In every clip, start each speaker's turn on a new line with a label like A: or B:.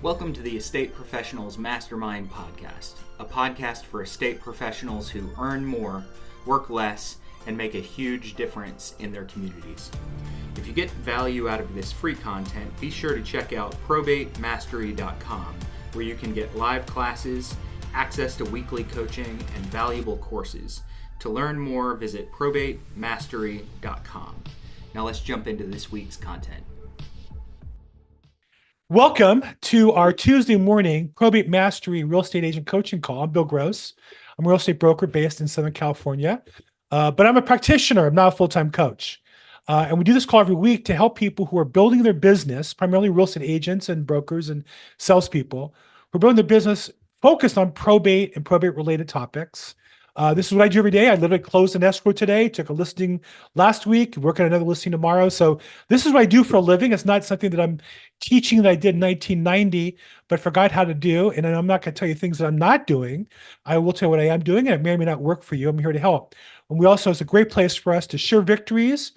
A: Welcome to the Estate Professionals Mastermind Podcast, a podcast for estate professionals who earn more, work less, and make a huge difference in their communities. If you get value out of this free content, be sure to check out probatemastery.com, where you can get live classes, access to weekly coaching, and valuable courses. To learn more, visit probatemastery.com. Now let's jump into this week's content.
B: Welcome to our Tuesday morning Probate Mastery Real Estate Agent Coaching Call. I'm Bill Gross. I'm a real estate broker based in Southern California, but I'm a practitioner. I'm not a full-time coach. And we do this call every week to help people who are building their business, primarily real estate agents and brokers and salespeople, who are building their business focused on probate and probate-related topics. This is what I do every day. I literally closed an escrow today, took a listing last week, work on another listing tomorrow. So this is what I do for a living. It's not something that I'm teaching that I did in 1990, but forgot how to do. And I'm not going to tell you things that I'm not doing. I will tell you what I am doing, and it may or may not work for you. I'm here to help. And we also, it's a great place for us to share victories,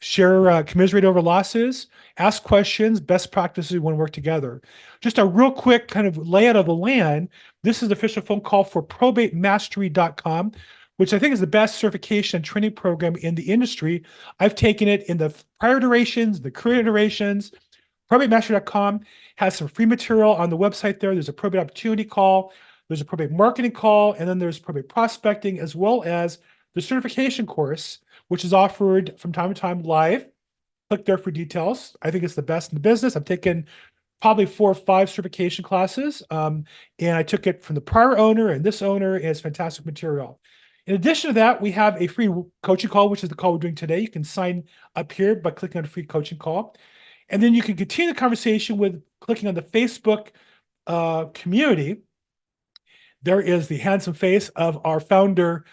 B: share, commiserate over losses, ask questions, best practices. We want to work together. Just a real quick kind of layout of the land. This is the official phone call for probatemastery.com, which I think is the best certification and training program in the industry. I've taken it in the prior iterations, the current iterations. Probatemastery.com has some free material on the website there. There's a probate opportunity call, there's a probate marketing call, and then there's probate prospecting, as well as the certification course, which is offered from time to time live. Click there for details. I think it's the best in the business. I've taken probably 4 or 5 certification classes, and I took it from the prior owner and this owner, and it's fantastic material. In addition to that, we have a free coaching call, which is the call we're doing today. You can sign up here by clicking on a free coaching call. And then you can continue the conversation with clicking on the Facebook community. There is the handsome face of our founder,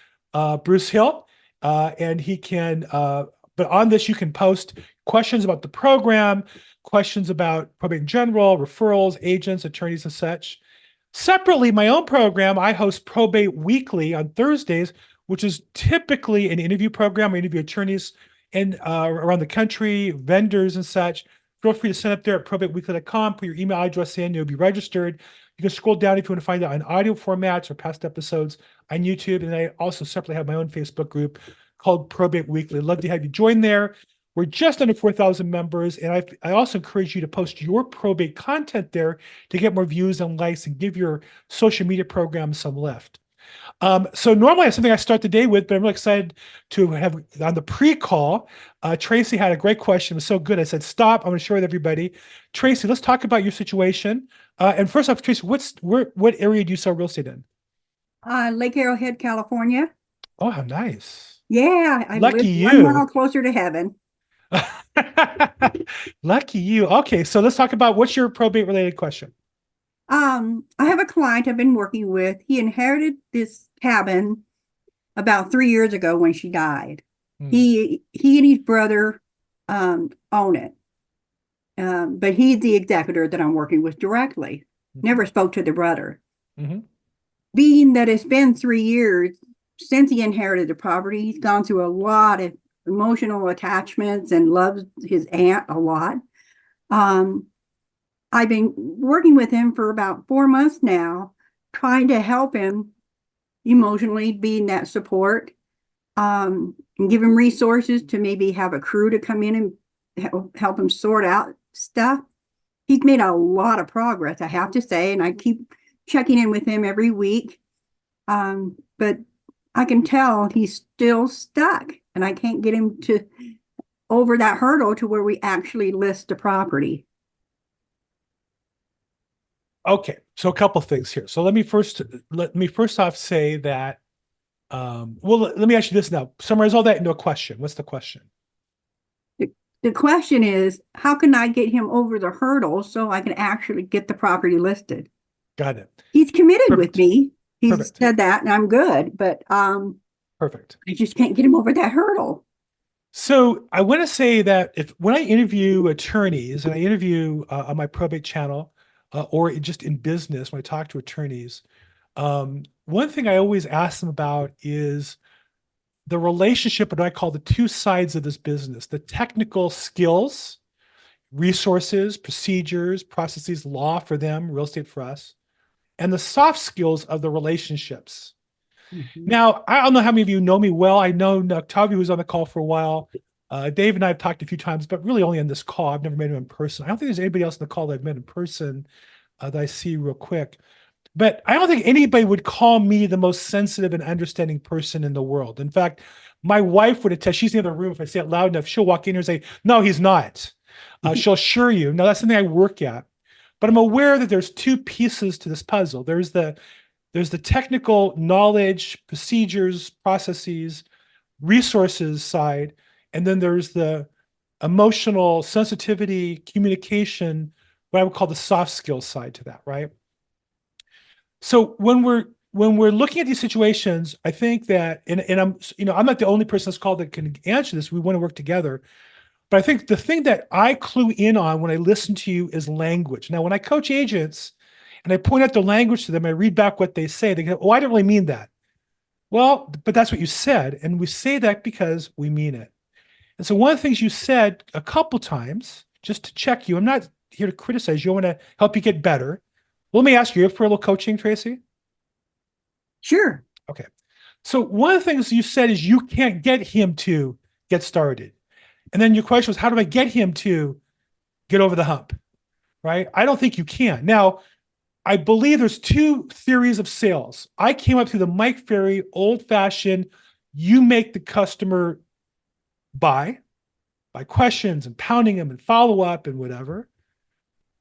B: Bruce Hill, and he can, but on this, you can post questions about the program, questions about probate in general, referrals, agents, attorneys, and such. Separately, my own program, I host Probate Weekly on Thursdays, which is typically an interview program. I interview attorneys in around the country, vendors and such. Feel free to sign up there at probateweekly.com, put your email address in, you'll be registered. You can scroll down if you want to find out on audio formats or past episodes on YouTube. And I also separately have my own Facebook group called Probate Weekly. I'd love to have you join there. We're just under 4,000 members. And I also encourage you to post your probate content there to get more views and likes and give your social media program some lift. So normally it's something I start the day with, but I'm really excited to have on the pre-call. Tracey had a great question. It was so good. I said, stop. I'm going to share with everybody. Tracey, let's talk about your situation. And first off, Tracey, what area do you sell real estate in?
C: Lake Arrowhead, California.
B: Oh, how nice.
C: Yeah. I
B: Lucky
C: live
B: you.
C: 1 mile closer to heaven.
B: Lucky you. Okay. So let's talk about what's your probate related question?
C: I have a client I've been working with. He inherited this cabin about 3 years ago when she died. He and his brother own it. But he's the executor that I'm working with directly. Never spoke to the brother. Being that it's been 3 years since he inherited the property, he's gone through a lot of emotional attachments and loves his aunt a lot. I've been working with him for about 4 months now, trying to help him emotionally, being that support, and give him resources to maybe have a crew to come in and help him sort out stuff. He's made a lot of progress, I have to say, and I keep checking in with him every week. But I can tell he's still stuck, and I can't get him to over that hurdle to where we actually list the property.
B: Okay, so a couple of things here. So let me first off say that, let me ask you this now. Summarize all that into a question. What's the question?
C: The question is, how can I get him over the hurdle so I can actually get the property listed?
B: Got it.
C: He's committed
B: Perfect.
C: with me. He's
B: Perfect.
C: said that, and I'm good, but
B: Perfect.
C: I just can't get him over that hurdle.
B: So I want to say that when I interview attorneys, and I interview on my probate channel, or just in business, when I talk to attorneys, one thing I always ask them about is the relationship, what I call the two sides of this business, the technical skills resources, procedures, processes, law for them, real estate for us, and the soft skills of the relationships. Now, I don't know how many of you know me well. I know Octavio was on the call for a while. Dave and I have talked a few times, but really only on this call. I've never met him in person. I don't think there's anybody else in the call that I've met in person that I see real quick. But I don't think anybody would call me the most sensitive and understanding person in the world. In fact, my wife would attest. She's in the other room. If I say it loud enough, she'll walk in here and say, "No, he's not." She'll assure you. Now, that's something I work at. But I'm aware that there's two pieces to this puzzle. There's the technical knowledge, procedures, processes, resources side, and then there's the emotional sensitivity, communication, what I would call the soft skills side to that, right? So when we're looking at these situations, I think that, and I'm not the only person that's called that can answer this. We want to work together. But I think the thing that I clue in on when I listen to you is language. Now, when I coach agents and I point out the language to them, I read back what they say, they go, "Oh, I didn't really mean that." Well, but that's what you said. And we say that because we mean it. And so one of the things you said a couple times, just to check you, I'm not here to criticize you. I want to help you get better. Let me ask you for a little coaching, Tracey.
C: Sure.
B: Okay. So one of the things you said is you can't get him to get started. And then your question was, how do I get him to get over the hump? Right? I don't think you can. Now, I believe there's two theories of sales. I came up through the Mike Ferry, old-fashioned, you make the customer buy by questions and pounding them and follow up and whatever.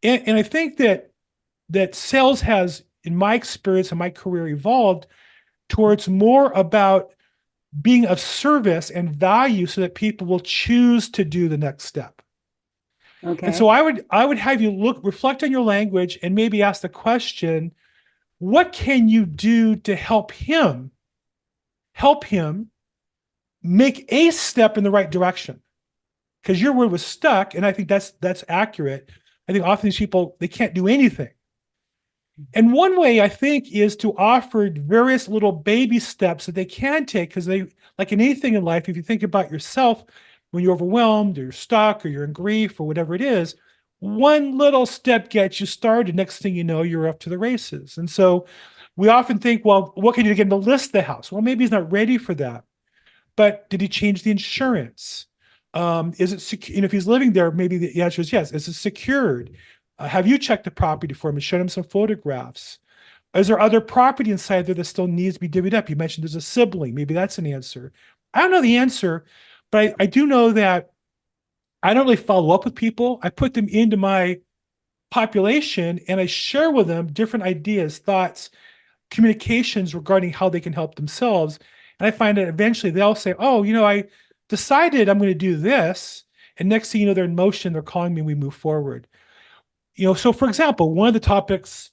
B: And I think that sales has, in my experience and my career, evolved towards more about being of service and value so that people will choose to do the next step.
C: Okay.
B: And so I would have you reflect on your language and maybe ask the question, what can you do to help him make a step in the right direction? Because your word was stuck, and I think that's accurate. I think often these people, they can't do anything. And one way, I think, is to offer various little baby steps that they can take, because they, like in anything in life, if you think about yourself, when you're overwhelmed or you're stuck or you're in grief or whatever it is, one little step gets you started. Next thing you know, you're up to the races. And so we often think, well, what can you do to get him to list the house? Well, maybe he's not ready for that. But did he change the insurance? Is it if he's living there, maybe the answer is yes. Is it secured? Have you checked the property for him and shown him some photographs? Is there other property inside there that still needs to be divvied up? You mentioned there's a sibling. Maybe that's an answer. I don't know the answer, but I do know that I don't really follow up with people. I put them into my population and I share with them different ideas, thoughts, communications regarding how they can help themselves. And I find that eventually they'll say, "Oh, I decided I'm going to do this." And next thing you know, they're in motion, they're calling me, and we move forward. So for example, one of the topics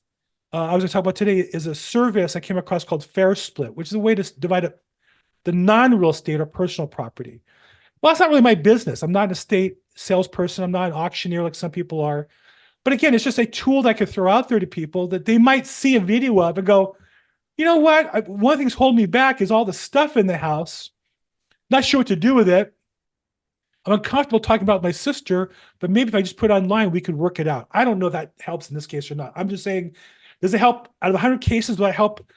B: I was going to talk about today is a service I came across called Fair Split, which is a way to divide up the non-real estate or personal property. Well, that's not really my business. I'm not an estate salesperson. I'm not an auctioneer like some people are. But again, it's just a tool that I could throw out there to people that they might see a video of and go, "You know what? One of the things holding me back is all the stuff in the house. Not sure what to do with it. I'm uncomfortable talking about my sister, but maybe if I just put it online, we could work it out." I don't know if that helps in this case or not. I'm just saying, does it help? Out of 100 cases, will I help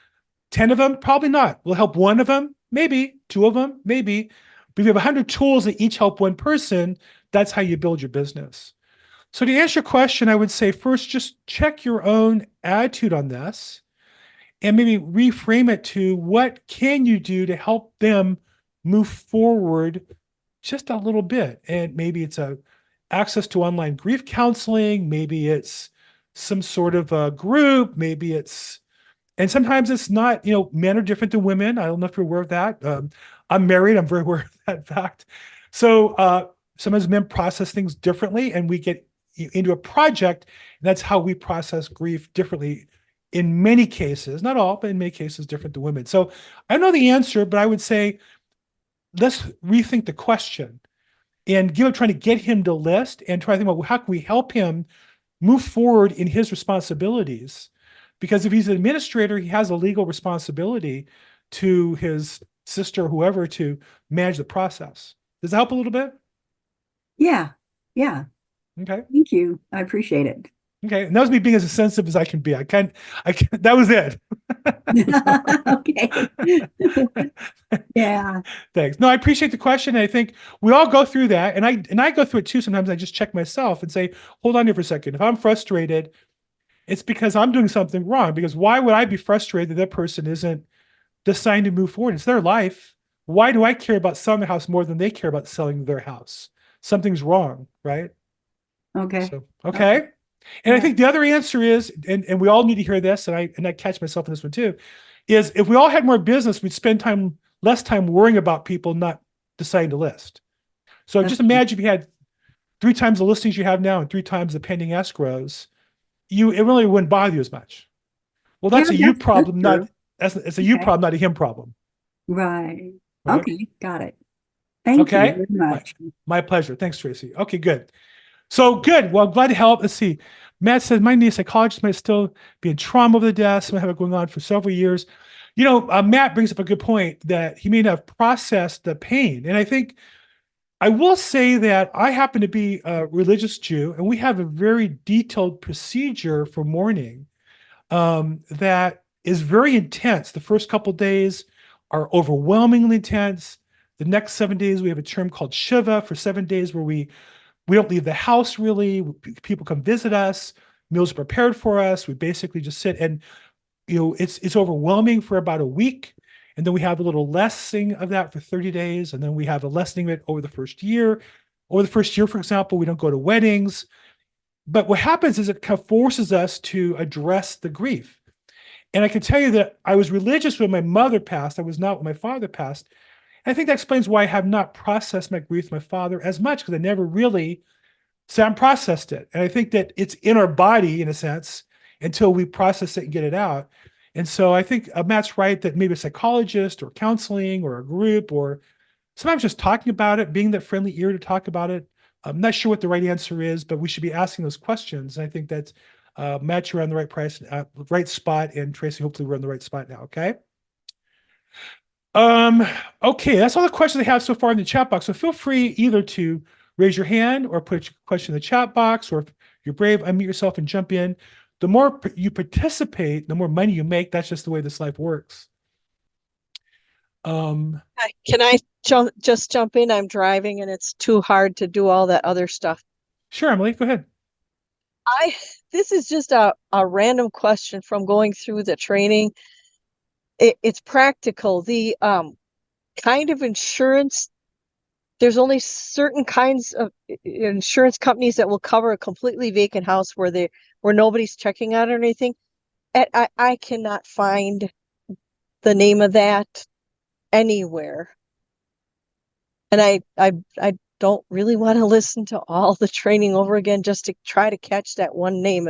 B: 10 of them? Probably not. Will it help one of them? Maybe. Two of them? Maybe. But if you have 100 tools that each help one person, that's how you build your business. So to answer your question, I would say first, just check your own attitude on this and maybe reframe it to what can you do to help them move forward just a little bit. And maybe it's access to online grief counseling. Maybe it's some sort of a group. Maybe it's, and sometimes it's not, men are different than women. I don't know if you're aware of that. I'm married. I'm very aware of that fact. So sometimes men process things differently, and we get into a project. And that's how we process grief differently in many cases, not all, but in many cases different than women. So I don't know the answer, but I would say, let's rethink the question and trying to get him to list and try to think about how can we help him move forward in his responsibilities. Because if he's an administrator, he has a legal responsibility to his sister or whoever to manage the process. Does that help a little bit?
C: Yeah.
B: Okay.
C: Thank you. I appreciate it.
B: Okay. And that was me being as sensitive as I can be. I can't, that was it.
C: Okay. Yeah.
B: Thanks. No, I appreciate the question. I think we all go through that. And I go through it too. Sometimes I just check myself and say, hold on here for a second. If I'm frustrated, it's because I'm doing something wrong. Because why would I be frustrated that that person isn't deciding to move forward? It's their life. Why do I care about selling the house more than they care about selling their house? Something's wrong, right?
C: Okay.
B: So,
C: Okay.
B: okay. And I
C: Yeah.
B: think the other answer is, and we all need to hear this, and I catch myself in this one too, is if we all had more business, we'd spend less time worrying about people not deciding to list. So
C: That's
B: just imagine if you had 3 times the listings you have now and 3 times the pending escrows, it really wouldn't bother you as much. Well,
C: yeah,
B: that's a you
C: that's
B: problem,
C: true.
B: it's a you
C: Okay.
B: problem, not a him problem.
C: Right.
B: Right?
C: Okay. Got it. Thank you
B: Okay.
C: very
B: My,
C: much.
B: my pleasure. Thanks, Tracy. Okay, good. So good. Well, I'm glad to help. Let's see. Matt says my niece psychologist might still be in trauma over the death. Some have it going on for several years. Matt brings up a good point that he may not have processed the pain. And I think I will say that I happen to be a religious Jew, and we have a very detailed procedure for mourning that is very intense. The first couple of days are overwhelmingly intense. The next 7 days, we have a term called Shiva for 7 days where we don't leave the house really. People come visit us. Meals are prepared for us. We basically just sit and it's overwhelming for about a week. And then we have a little lessening of that for 30 days. And then we have a lessening of it over the first year. Over the first year, for example, we don't go to weddings. But what happens is it kind of forces us to address the grief. And I can tell you that I was religious when my mother passed. I was not when my father passed. And I think that explains why I have not processed my grief with my father as much, because I never really sat and processed it. And I think that it's in our body, in a sense, until we process it and get it out. And so I think Matt's right that maybe a psychologist or counseling or a group or sometimes just talking about it, being that friendly ear to talk about it. I'm not sure what the right answer is, but we should be asking those questions. And I think that's Matt, you're on the right price, right spot, and Tracy, hopefully we're on the right spot now. Okay. Um, okay, that's all the questions I have so far in the chat box. So feel free either to raise your hand or put your question in the chat box, or if you're brave, unmute yourself and jump in. The more you participate, the more money you make. That's just the way this life works.
D: Can I just jump in? I'm driving and it's too hard to do all that other stuff.
B: Sure, Emily, go ahead.
D: This is just a random question from going through the training. It's practical. The kind of insurance, there's only certain kinds of insurance companies that will cover a completely vacant house where nobody's checking out or anything. And I cannot find the name of that anywhere. And I don't really want to listen to all the training over again just to try to catch that one name,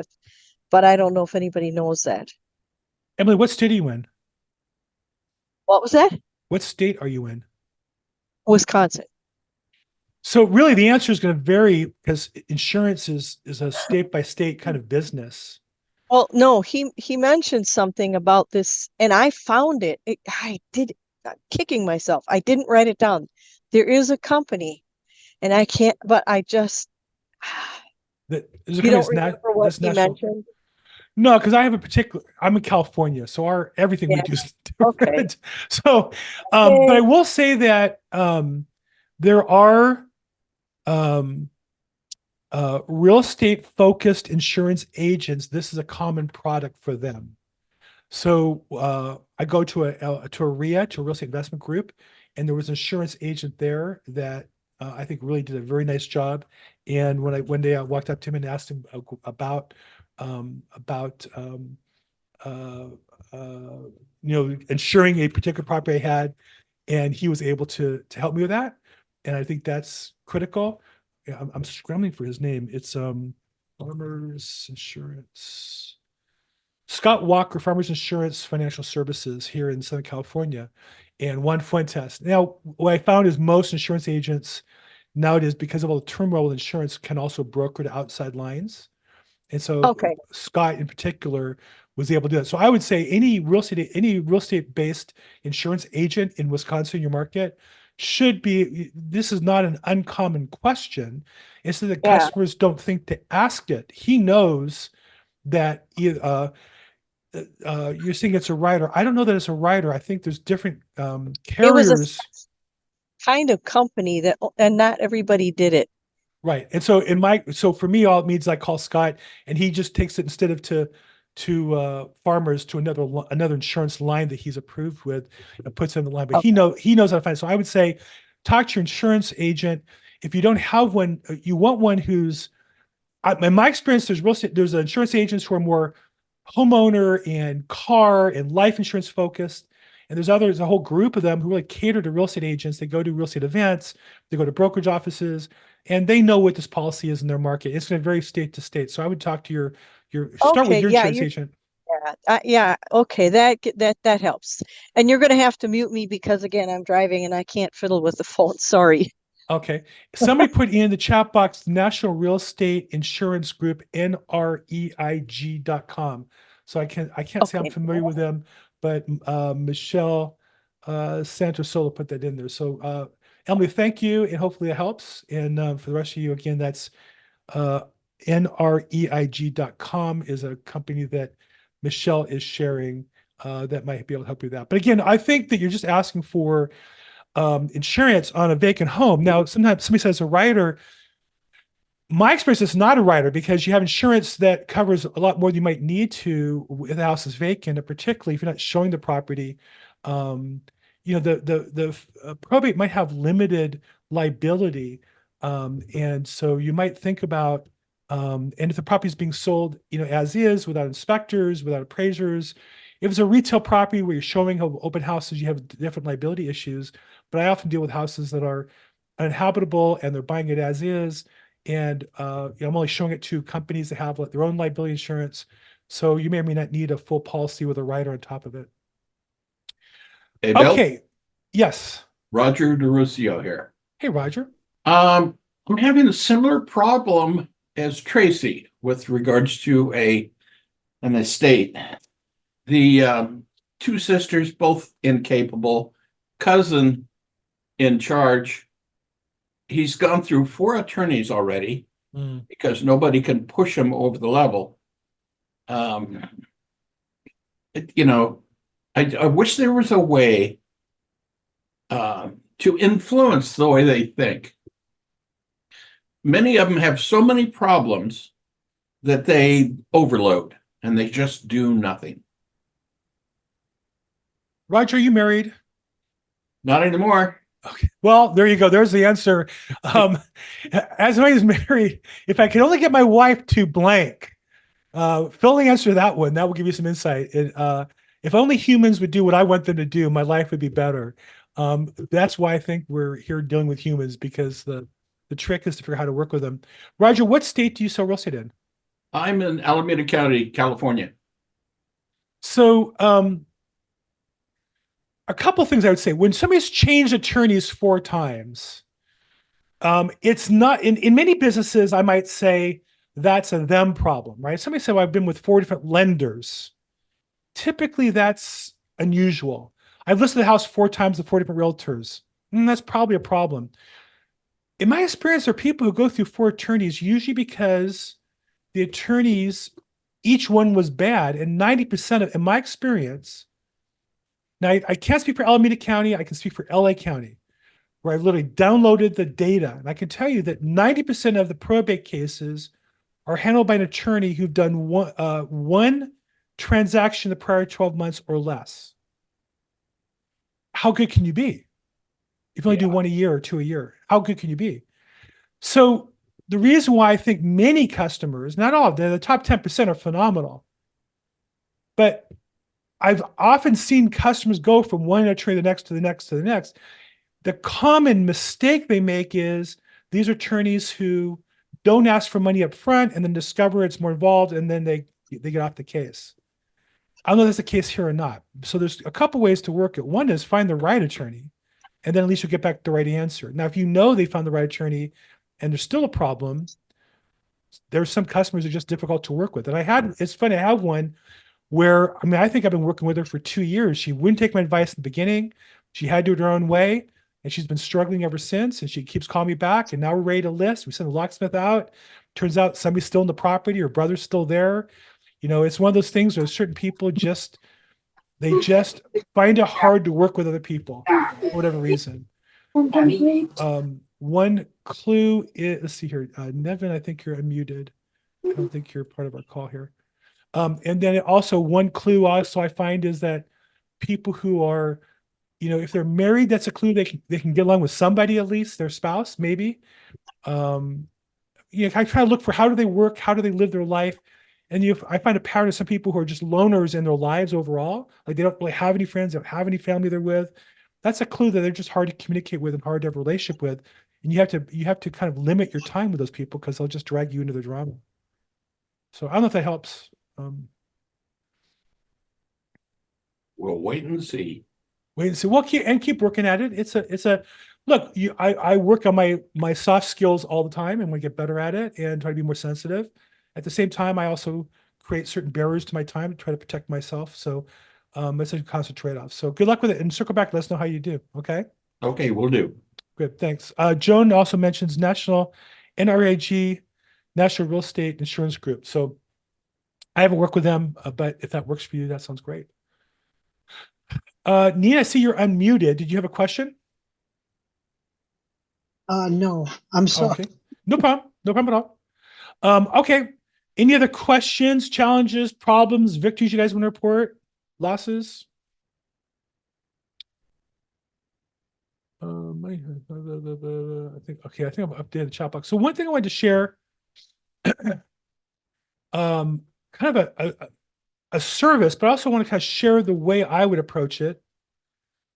D: but I don't know if anybody knows that.
B: Emily, what state are you in?
D: What was that?
B: What state are you in?
D: Wisconsin.
B: So really the answer is going to vary because insurance is a state by state kind of business.
D: Well, no, he mentioned something about this and I found it. Kicking myself. I didn't write it down. There is a company and I can't, but I just,
B: You
D: don't remember what he mentioned?
B: No, because I'm in California, so everything we do is different.
D: Okay.
B: So, but I will say that there are real estate focused insurance agents. This is a common product for them. So I go to a RIA, to a real estate investment group, and there was an insurance agent there that I think really did a very nice job. And one day I walked up to him and asked him about insuring a particular property I had, and he was able to help me with that. And I think that's critical. Yeah, I'm scrambling for his name. It's Farmers Insurance. Scott Walker, Farmers Insurance Financial Services here in Southern California, and Juan Fuentes. Now, what I found is most insurance agents nowadays, because of all the turmoil with insurance, can also broker to outside lines. And so Scott in particular was able to do that. So I would say any real estate based insurance agent in Wisconsin, your market, should be, this is not an uncommon question. It's that the
D: Yeah.
B: customers don't think to ask it. He knows that you're saying it's a rider. I don't know that it's a rider. I think there's different
D: It was a
B: carriers.
D: kind of company that, and not everybody did it.
B: Right. And so so for me, all it means I call Scott and he just takes it instead of to farmers to another insurance line that he's approved with and puts it in the line. But
D: Okay.
B: he knows how to find it. So I would say talk to your insurance agent. If you don't have one, you want one who's in my experience, there's insurance agents who are more homeowner and car and life insurance focused. And there's a whole group of them who really cater to real estate agents. They go to real estate events, they go to brokerage offices, and they know what this policy is in their market. It's going to vary state to state. So I would talk to your start with your insurance agent.
D: Yeah. Okay. That helps. And you're going to have to mute me because again, I'm driving and I can't fiddle with the phone. Sorry.
B: Okay. Somebody put in the chat box, National Real Estate Insurance Group, NREIG.com. So I can't say I'm familiar with them, but Michelle Santosola put that in there. So Emily, thank you, and hopefully it helps. And for the rest of you, again, that's NREIG.com is a company that Michelle is sharing that might be able to help you with that. But again, I think that you're just asking for insurance on a vacant home. Now, sometimes somebody says a rider. My experience is not a rider because you have insurance that covers a lot more than you might need to if the house is vacant, and particularly if you're not showing the property. The probate might have limited liability, and so you might think about and if the property is being sold, as is, without inspectors, without appraisers. If it's a retail property where you're showing how open houses, you have different liability issues. But I often deal with houses that are uninhabitable and they're buying it as is. And I'm only showing it to companies that have their own liability insurance. So you may or may not need a full policy with a rider on top of it.
E: Hey, Bill?
B: Okay. Yes.
E: Roger DeRussio here.
B: Hey, Roger.
E: I'm having a similar problem as Tracey with regards to an estate. The two sisters, both incapable, cousin in charge. He's gone through 4 attorneys already because nobody can push him over the level. I wish there was a way to influence the way they think. Many of them have so many problems that they overload and they just do nothing.
B: Roger, are you married?
E: Not anymore.
B: Okay. Well, there you go. There's the answer. As somebody who's married, if I could only get my wife to blank, fill the answer to that one. That will give you some insight. If only humans would do what I want them to do, my life would be better. That's why I think we're here dealing with humans, because the trick is to figure out how to work with them. Roger, what state do you sell real estate in?
E: I'm in Alameda County, California.
B: So, a couple of things I would say. When somebody's changed attorneys 4 times, it's not in many businesses, I might say that's a them problem, right? Somebody said, well, I've been with 4 different lenders. Typically that's unusual. I've listed the house 4 times with 4 different realtors. That's probably a problem. In my experience, there are people who go through 4 attorneys, usually because the attorneys, each one was bad. And 90% of, in my experience, now, I can't speak for Alameda County. I can speak for LA County, where I've literally downloaded the data. And I can tell you that 90% of the probate cases are handled by an attorney who've done one transaction the prior 12 months or less. How good can you be? If you only do 1 a year or 2 a year, how good can you be? So the reason why I think many customers, not all, the top 10% are phenomenal, but I've often seen customers go from one attorney to the next to the next to the next. The common mistake they make is these attorneys who don't ask for money up front and then discover it's more involved, and then they get off the case. I don't know if that's the case here or not. So there's a couple ways to work it. One is find the right attorney, and then at least you'll get back the right answer. Now, if you know they found the right attorney and there's still a problem, there's some customers that are just difficult to work with. And it's funny, I have one where, I think I've been working with her for 2 years. She wouldn't take my advice in the beginning. She had to do it her own way. and she's been struggling ever since. And she keeps calling me back. And now we're ready to list. We send the locksmith out. Turns out somebody's still in the property. Her brother's still there. It's one of those things where certain people just find it hard to work with other people for whatever reason. One clue is, let's see here, Nevin, I think you're unmuted. I don't think you're part of our call here. And then also one clue also I find is that people who are, if they're married, that's a clue. They can get along with somebody, at least their spouse, maybe. I try to look for how do they work, how do they live their life. And I find a pattern of some people who are just loners in their lives overall. Like they don't really have any friends, they don't have any family they're with. That's a clue that they're just hard to communicate with and hard to have a relationship with. And you have to kind of limit your time with those people because they'll just drag you into their drama. So I don't know if that helps.
E: We'll wait and see.
B: Well, keep working at it. It's a look. I work on my soft skills all the time, and we get better at it and try to be more sensitive. At the same time, I also create certain barriers to my time to try to protect myself. So it's a constant trade-off. So good luck with it, and circle back. Let us know how you do. Okay.
E: Okay, we'll do.
B: Good. Thanks. Joan also mentions National NRAG, National Real Estate Insurance Group. So I haven't worked with them, but if that works for you, that sounds great. Nina, I see you're unmuted. Did you have a question?
F: No, I'm sorry.
B: Okay. No problem. No problem at all. Okay. Any other questions, challenges, problems, victories you guys want to report? Losses? I think I've updated the chat box. So one thing I wanted to share, kind of a service, but I also want to kind of share the way I would approach it.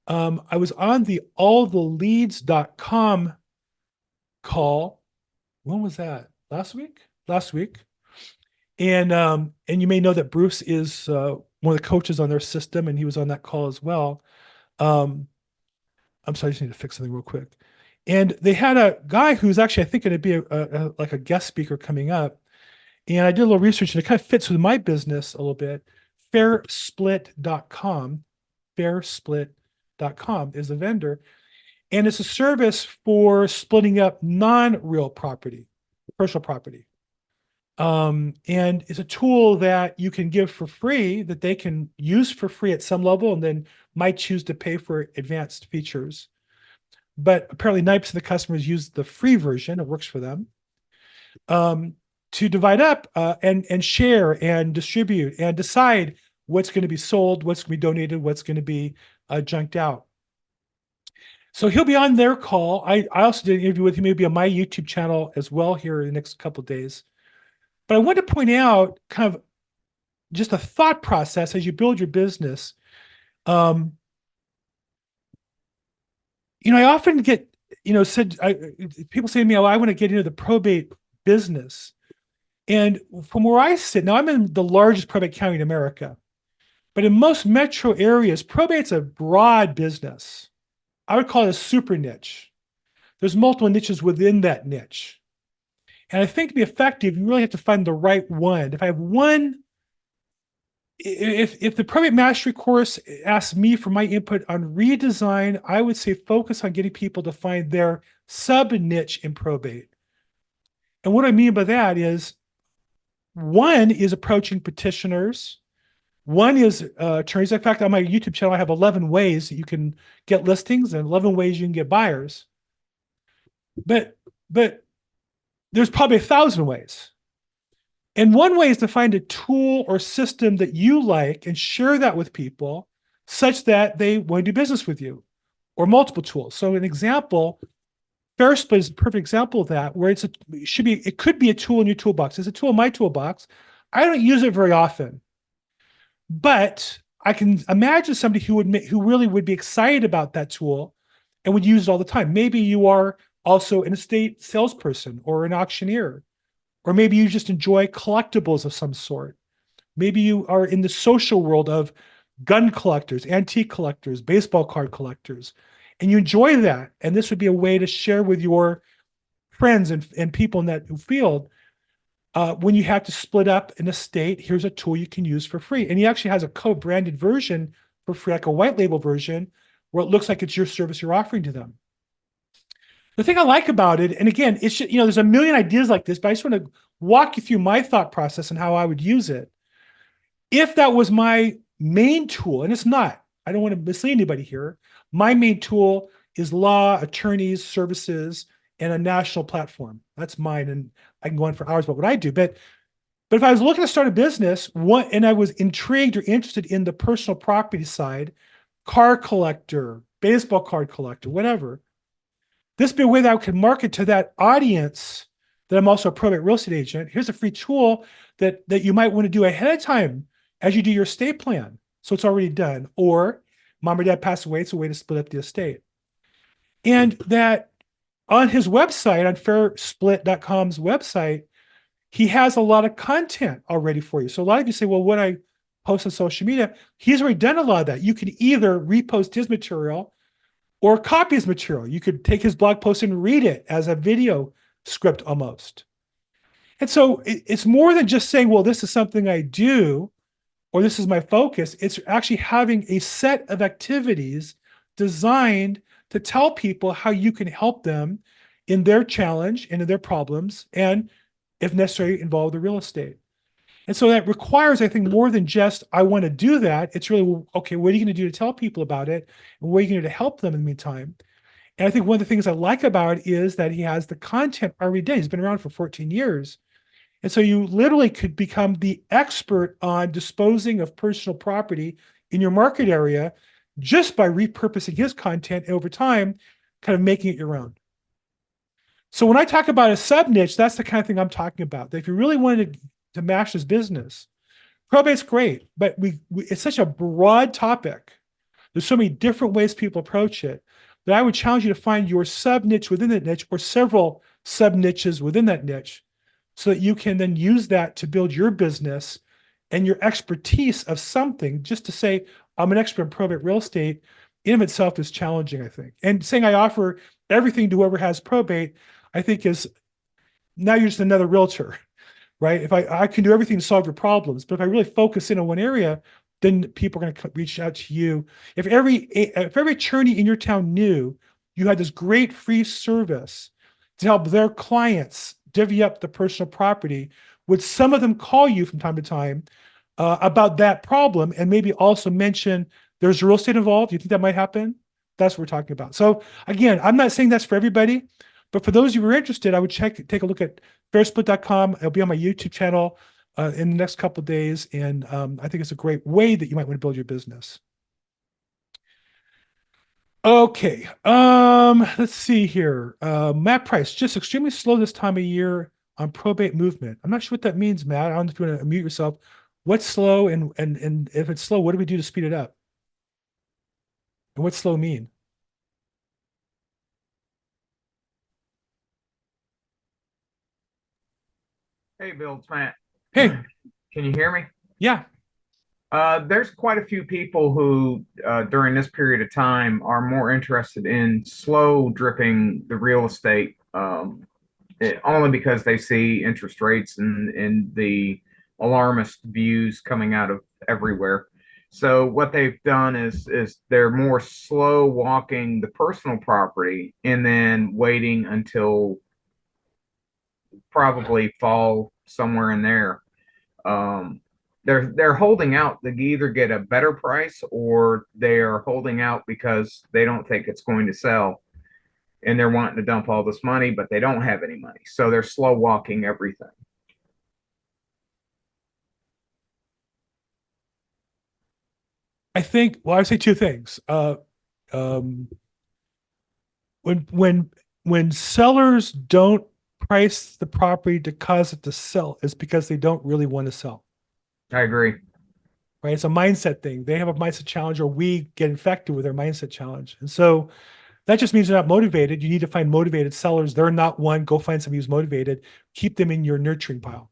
B: I was on the alltheleads.com call. When was that? Last week. And you may know that Bruce is one of the coaches on their system, and he was on that call as well. I'm sorry, I just need to fix something real quick. And they had a guy who's actually, I think, going to be like a guest speaker coming up. And I did a little research, and it kind of fits with my business a little bit. Fairsplit.com is a vendor. And it's a service for splitting up non-real property, personal property. And it's a tool that you can give for free, that they can use for free at some level, and then might choose to pay for advanced features. But apparently 90% of the customers use the free version. It works for them. To divide up and share and distribute and decide what's going to be sold, what's going to be donated, what's going to be junked out. So he'll be on their call. I also did an interview with him. He'll be on my YouTube channel as well here in the next couple of days. But I want to point out kind of just a thought process as you build your business. I often get, people say to me, "Oh, I want to get into the probate business." And from where I sit, now I'm in the largest probate county in America, but in most metro areas, probate's a broad business. I would call it a super niche. There's multiple niches within that niche. And I think to be effective, you really have to find the right one. If I have one, if the Probate Mastery course asks me for my input on redesign, I would say focus on getting people to find their sub-niche in probate. And what I mean by that is, one is approaching petitioners. One is attorneys. In fact, on my YouTube channel, I have 11 ways that you can get listings and 11 ways you can get buyers. But there's probably 1,000 ways. And one way is to find a tool or system that you like and share that with people such that they want to do business with you, or multiple tools. So an example, FairSplit is a perfect example of that, where it could be a tool in your toolbox. It's a tool in my toolbox. I don't use it very often, but I can imagine somebody who really would be excited about that tool and would use it all the time. Maybe you are also an estate salesperson or an auctioneer, or maybe you just enjoy collectibles of some sort. Maybe you are in the social world of gun collectors, antique collectors, baseball card collectors, and you enjoy that. And this would be a way to share with your friends and people in that field. When you have to split up an estate, here's a tool you can use for free. And he actually has a co-branded version for free, like a white label version, where it looks like it's your service you're offering to them. The thing I like about it, and again, it's just, there's a million ideas like this, but I just want to walk you through my thought process and how I would use it. If that was my main tool, and it's not, I don't want to mislead anybody here. My main tool is law, attorneys, services, and a national platform. That's mine, and I can go on for hours about what I do. But if I was looking to start a business, and I was intrigued or interested in the personal property side, car collector, baseball card collector, whatever, this would be a way that I could market to that audience that I'm also a probate real estate agent. Here's a free tool that you might want to do ahead of time as you do your estate plan. So it's already done. Or mom or dad passed away, it's a way to split up the estate. And that on his website, on fairsplit.com's website, he has a lot of content already for you. So a lot of you say, well, what I post on social media, he's already done a lot of that. You can either repost his material or copy his material. You could take his blog post and read it as a video script almost. And so it's more than just saying, well, this is something I do, or this is my focus. It's actually having a set of activities designed to tell people how you can help them in their challenge and in their problems, and if necessary, involve the real estate. And so that requires, I think, more than just, I want to do that. It's really, okay, what are you going to do to tell people about it? And what are you going to do to help them in the meantime? And I think one of the things I like about it is that he has the content already done. He's been around for 14 years. And so you literally could become the expert on disposing of personal property in your market area just by repurposing his content, and over time, kind of making it your own. So when I talk about a sub niche, that's the kind of thing I'm talking about. That if you really wanted to mash this business, probate's great, but it's such a broad topic. There's so many different ways people approach it that I would challenge you to find your sub niche within that niche, or several sub niches within that niche, so that you can then use that to build your business and your expertise of something. Just to say, I'm an expert in probate real estate, in of itself is challenging, I think. And saying I offer everything to whoever has probate, I think is, now you're just another realtor, right? If I can do everything to solve your problems, but if I really focus in on one area, then people are going to reach out to you. If every attorney in your town knew you had this great free service to help their clients divvy up the personal property, would some of them call you from time to time about that problem, and maybe also mention there's real estate involved? Do you think that might happen? That's what we're talking about. So again, I'm not saying that's for everybody, but for those of you who are interested, I would take a look at fairsplit.com. It'll be on my YouTube channel in the next couple of days. And I think it's a great way that you might want to build your business. Okay. Let's see here. Matt Price, just extremely slow this time of year on probate movement. I'm not sure what that means, Matt. I don't know if you want to unmute yourself. What's slow, and if it's slow, what do we do to speed it up? And what's slow mean?
G: Hey, Bill, it's Matt.
B: Hey.
G: Can you hear me?
B: Yeah.
G: There's quite a few people who, during this period of time, are more interested in slow dripping the real estate, only because they see interest rates and the alarmist views coming out of everywhere. So what they've done is they're more slow walking the personal property and then waiting until probably fall somewhere in there. They're holding out. They either get a better price, or they're holding out because they don't think it's going to sell, and they're wanting to dump all this money, but they don't have any money. So they're slow walking everything.
B: I think, well, I would say two things. When sellers don't price the property to cause it to sell, it's because they don't really want to sell.
G: I agree.
B: Right? It's a mindset thing. They have a mindset challenge, or we get infected with their mindset challenge. And so that just means they're not motivated. You need to find motivated sellers. They're not one. Go find somebody who's motivated. Keep them in your nurturing pile.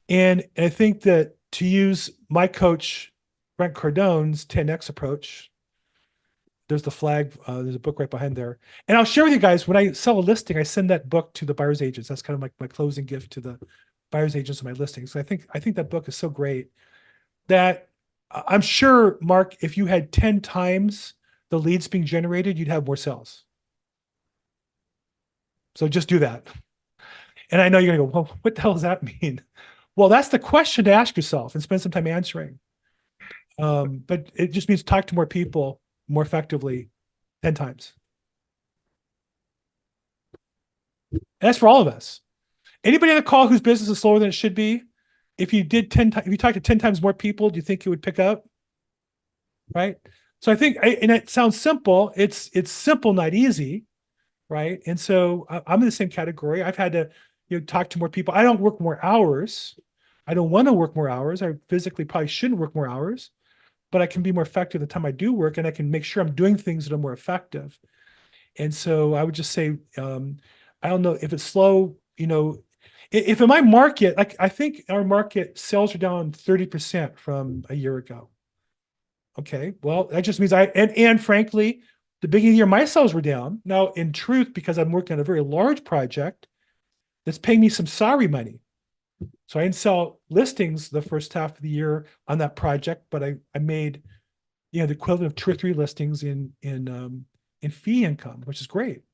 B: And I think that, to use my coach, Brent Cardone's 10X approach, there's the flag. There's a book right behind there. And I'll share with you guys, when I sell a listing, I send that book to the buyer's agents. That's kind of like my closing gift to the buyer's agents of my listings. So I think that book is so great that I'm sure, Mark, if you had 10 times the leads being generated, you'd have more sales. So just do that. And I know you're going to go, well, what the hell does that mean? Well, that's the question to ask yourself and spend some time answering. But it just means talk to more people more effectively 10 times. And that's for all of us. Anybody on the call whose business is slower than it should be, if you did 10 times, if you talked to 10 times more people, do you think you would pick up? Right. So I think, and it sounds simple. It's simple, not easy. Right. And so I'm in the same category. I've had to, talk to more people. I don't work more hours. I don't want to work more hours. I physically probably shouldn't work more hours, but I can be more effective the time I do work, and I can make sure I'm doing things that are more effective. And so I would just say, I don't know if it's slow, if in my market, like I think our market sales are down 30% from a year ago. Okay. Well, that just means and frankly, the beginning of the year, my sales were down. Now, in truth, because I'm working on a very large project that's paying me some salary money. So I didn't sell listings the first half of the year on that project, but I made, the equivalent of 2 or 3 listings in fee income, which is great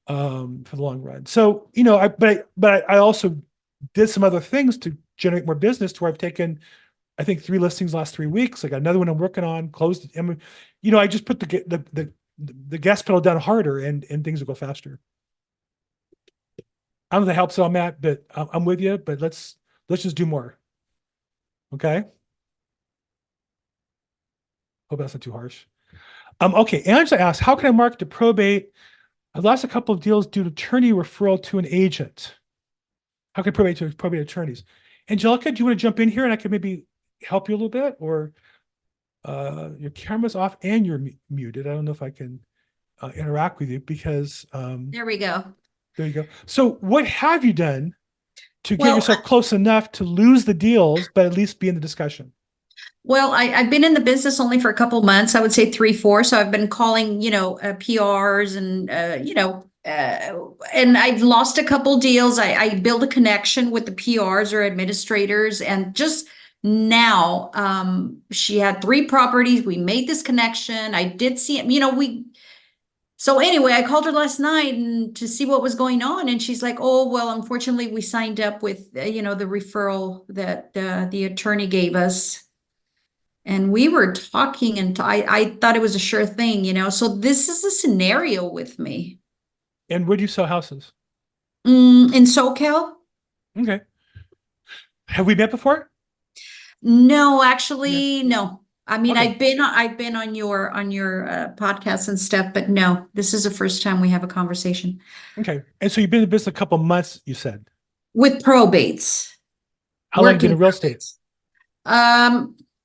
B: for the long run. So, but I also did some other things to generate more business to where I've taken, I think 3 listings last 3 weeks. I got another one I'm working on, closed it. I just put the gas pedal down harder and things will go faster. I don't know if that helps all, Matt, but I'm with you, but let's just do more. Okay. Hope that's not too harsh. Okay. Angela asked, how can I market to probate? I've lost a couple of deals due to attorney referral to an agent. How can I probate to probate attorneys? Angelica, do you want to jump in here and I can maybe help you a little bit? Or your camera's off and you're muted. I don't know if I can interact with you because
H: there we go.
B: There you go. So what have you done to get yourself close enough to lose the deals, but at least be in the discussion?
H: Well, I've been in the business only for a couple of months. I would say 3, 4. So I've been calling, PRs and, and I've lost a couple deals. I build a connection with the PRs or administrators, and just now, she had 3 properties. We made this connection. I did see it, So anyway, I called her last night and to see what was going on. And she's like, oh, well, unfortunately, we signed up with, the referral that the attorney gave us. And we were talking and I thought it was a sure thing, So this is a scenario with me.
B: And where do you sell houses?
H: In SoCal.
B: Okay. Have we met before?
H: No, actually, no. I mean,
B: Okay.
H: I've been on your podcast and stuff, but no, this is the first time we have a conversation.
B: Okay. And so you've been in the business a couple of months, you said?
H: With probates.
B: How long have you been in real estate?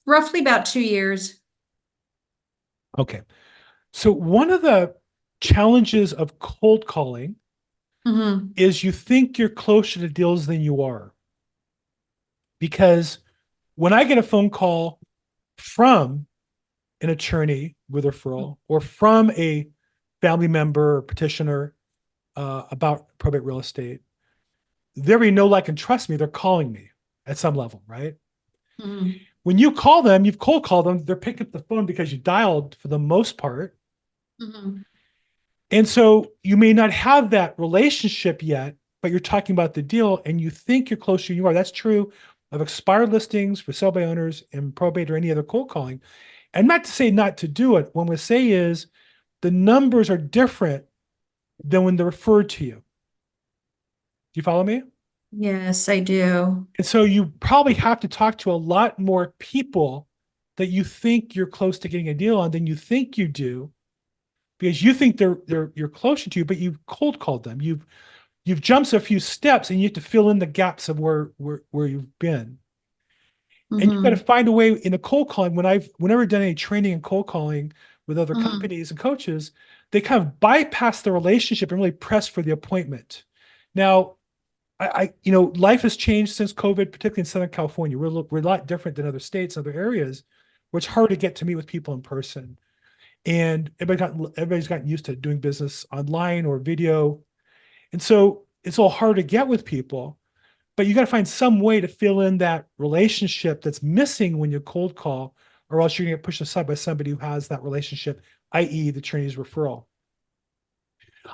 H: Roughly about 2 years.
B: Okay. So one of the challenges of cold calling is you think you're closer to deals than you are. Because when I get a phone call from an attorney with a referral or from a family member or petitioner about probate real estate, they already know, like, and trust me, they're calling me at some level, right? When you call them, you've cold called them, they're picking up the phone because you dialed for the most part. And so you may not have that relationship yet, but you're talking about the deal and you think you're closer than you are. That's true of expired listings for sale by owners and probate or any other cold calling. And not to say not to do it. What we say is the numbers are different than when they're referred to you. Do you follow me?
H: Yes, I do.
B: And so you probably have to talk to a lot more people that you think you're close to getting a deal on than you think you do, because you think you're closer to you, but you've cold called them. You've jumped a few steps and you have to fill in the gaps of where you've been. And you've got to find a way in a cold calling. Whenever done any training in cold calling with other companies and coaches, they kind of bypass the relationship and really press for the appointment. Now, life has changed since COVID, particularly in Southern California. We're a lot different than other states, other areas, where it's hard to get to meet with people in person. And everybody's gotten used to doing business online or video. And so it's all hard to get with people, but you got to find some way to fill in that relationship that's missing when you cold call, or else you're going to get pushed aside by somebody who has that relationship, i.e. the attorney's referral.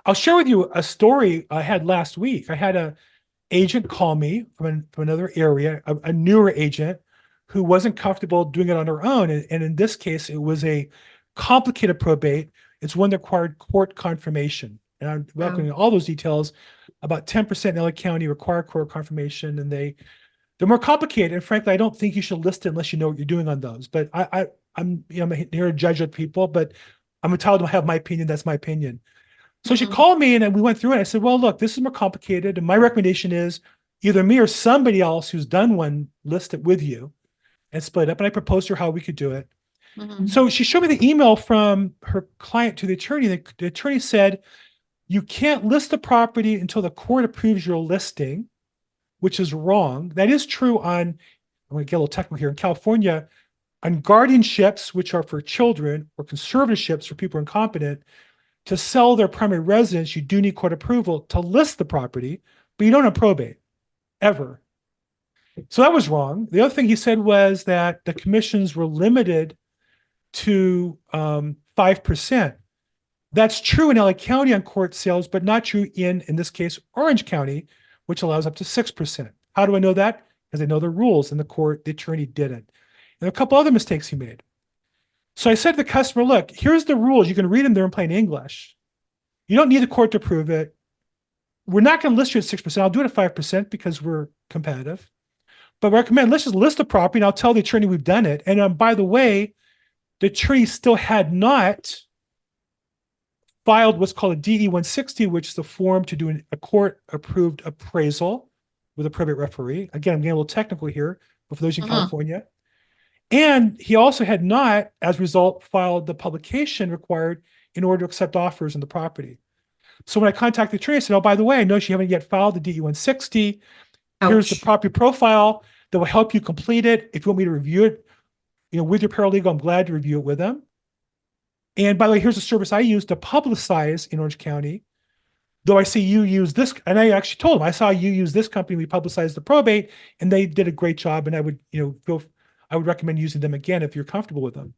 B: I'll share with you a story I had last week. I had a agent call me from another area, a newer agent who wasn't comfortable doing it on her own. And in this case, it was a complicated probate. It's one that required court confirmation. And I'm welcoming all those details. About 10% in LA County require court confirmation, and they're more complicated. And frankly, I don't think you should list it unless you know what you're doing on those. But I'm here to judge with people, but I'm entitled to have my opinion. That's my opinion. So she called me and we went through it. I said, well, look, this is more complicated. And my recommendation is either me or somebody else who's done one, list it with you and split up. And I proposed to her how we could do it. So she showed me the email from her client to the attorney. The attorney said, you can't list the property until the court approves your listing, which is wrong. That is true on, I'm going to get a little technical here, in California, on guardianships, which are for children, or conservatorships for people incompetent. To sell their primary residence, you do need court approval to list the property, but you don't have probate, ever. So that was wrong. The other thing he said was that the commissions were limited to 5%. That's true in LA County on court sales, but not true in this case, Orange County, which allows up to 6%. How do I know that? Because I know the rules, and the attorney didn't. And there are a couple other mistakes he made. So I said to the customer, look, here's the rules. You can read them there in plain English. You don't need the court to approve it. We're not going to list you at 6%. I'll do it at 5% because we're competitive. But I recommend, let's just list the property and I'll tell the attorney we've done it. And by the way, the attorney still had not filed what's called a DE-160, which is the form to do a court-approved appraisal with a probate referee. Again, I'm getting a little technical here, but for those in California. And he also had not, as a result, filed the publication required in order to accept offers on the property. So when I contacted the attorney, I said, oh, by the way, I noticed you haven't yet filed the DE-160. Here's the property profile that will help you complete it. If you want me to review it, with your paralegal, I'm glad to review it with them. And by the way, here's a service I use to publicize in Orange County. Though I see you use this, and I actually told them, I saw you use this company, we publicized the probate, and they did a great job. And I would, I would recommend using them again if you're comfortable with them.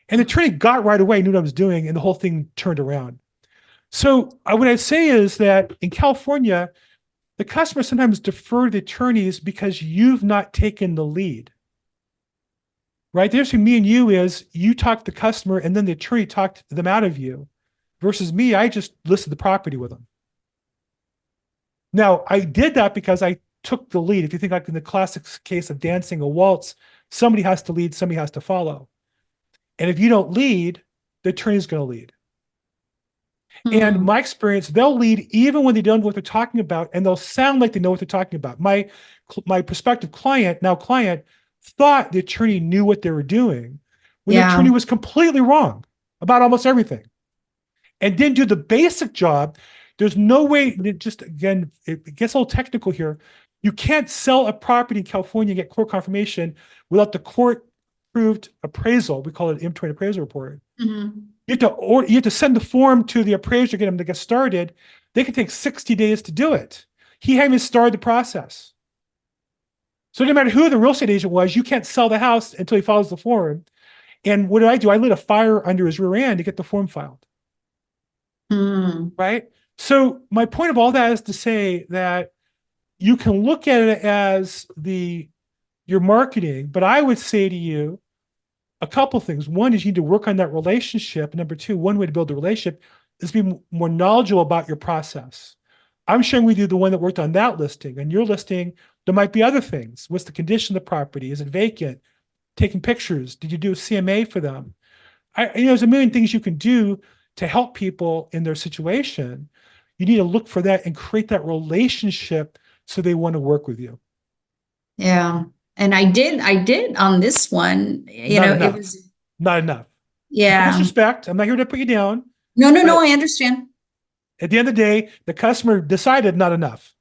B: And the attorney got right away, knew what I was doing, and the whole thing turned around. So what I'd say is that in California, the customers sometimes defer to the attorneys because you've not taken the lead. Right? The difference between me and you is you talk to the customer and then the attorney talked them out of you. Versus me, I just listed the property with them. Now, I did that because I took the lead. If you think like in the classic case of dancing a waltz, somebody has to lead, somebody has to follow. And if you don't lead, the attorney's going to lead. And my experience, they'll lead even when they don't know what they're talking about, and they'll sound like they know what they're talking about. My prospective client, now client, thought the attorney knew what they were doing when the attorney was completely wrong about almost everything and didn't do the basic job. There's no way, just again, it gets a little technical here. You can't sell a property in California and get court confirmation without the court-approved appraisal. We call it an inventory appraisal report. You have to send the form to the appraiser, get them to get started. They can take 60 days to do it. He hadn't even started the process. So no matter who the real estate agent was, you can't sell the house until he files the form. And what do? I lit a fire under his rear end to get the form filed. Right? So my point of all that is to say that you can look at it as your marketing, but I would say to you a couple things. One is you need to work on that relationship. Number two, one way to build the relationship is be more knowledgeable about your process. I'm sharing with you the one that worked on that listing. And your listing, there might be other things. What's the condition of the property? Is it vacant? Taking pictures? Did you do a CMA for them? There's a million things you can do to help people in their situation. You need to look for that and create that relationship so they want to work with you.
H: Yeah. And I did on this one, it was
B: not enough.
H: Yeah.
B: Disrespect. I'm not here to put you down.
H: No, I understand.
B: At the end of the day, the customer decided not enough.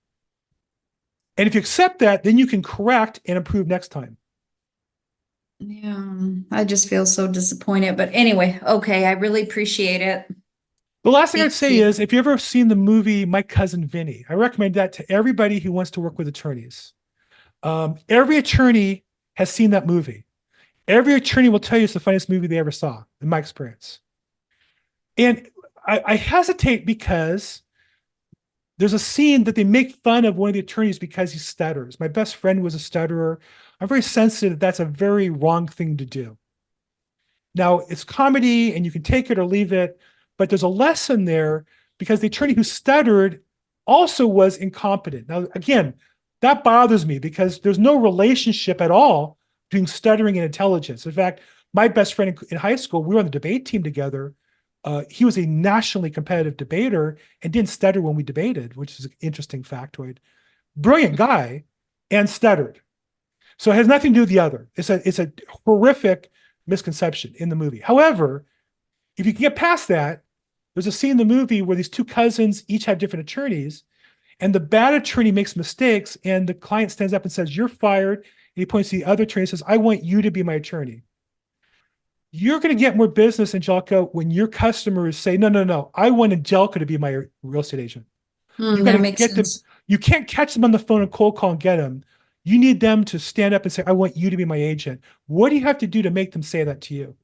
B: And if you accept that, then you can correct and improve next time.
H: Yeah, I just feel so disappointed. But anyway, okay, I really appreciate it.
B: The last thing I'd say is, if you've ever seen the movie My Cousin Vinny, I recommend that to everybody who wants to work with attorneys. Every attorney has seen that movie. Every attorney will tell you it's the funniest movie they ever saw, in my experience. And I hesitate because there's a scene that they make fun of one of the attorneys because he stutters. My best friend was a stutterer. I'm very sensitive that that's a very wrong thing to do. Now, it's comedy and you can take it or leave it, but there's a lesson there because the attorney who stuttered also was incompetent. Now, again, that bothers me because there's no relationship at all between stuttering and intelligence. In fact, my best friend in high school, we were on the debate team together. He was a nationally competitive debater and didn't stutter when we debated, which is an interesting factoid. Brilliant guy and stuttered. So it has nothing to do with the other. It's a horrific misconception in the movie. However, if you can get past that, there's a scene in the movie where these two cousins each have different attorneys, and the bad attorney makes mistakes, and the client stands up and says, "You're fired." And he points to the other attorney and says, "I want you to be my attorney." You're going to get more business, Angelica, when your customers say, no, I want Angelica to be my real estate agent.
H: That makes sense.
B: You can't catch them on the phone and cold call and get them. You need them to stand up and say, "I want you to be my agent." What do you have to do to make them say that to you?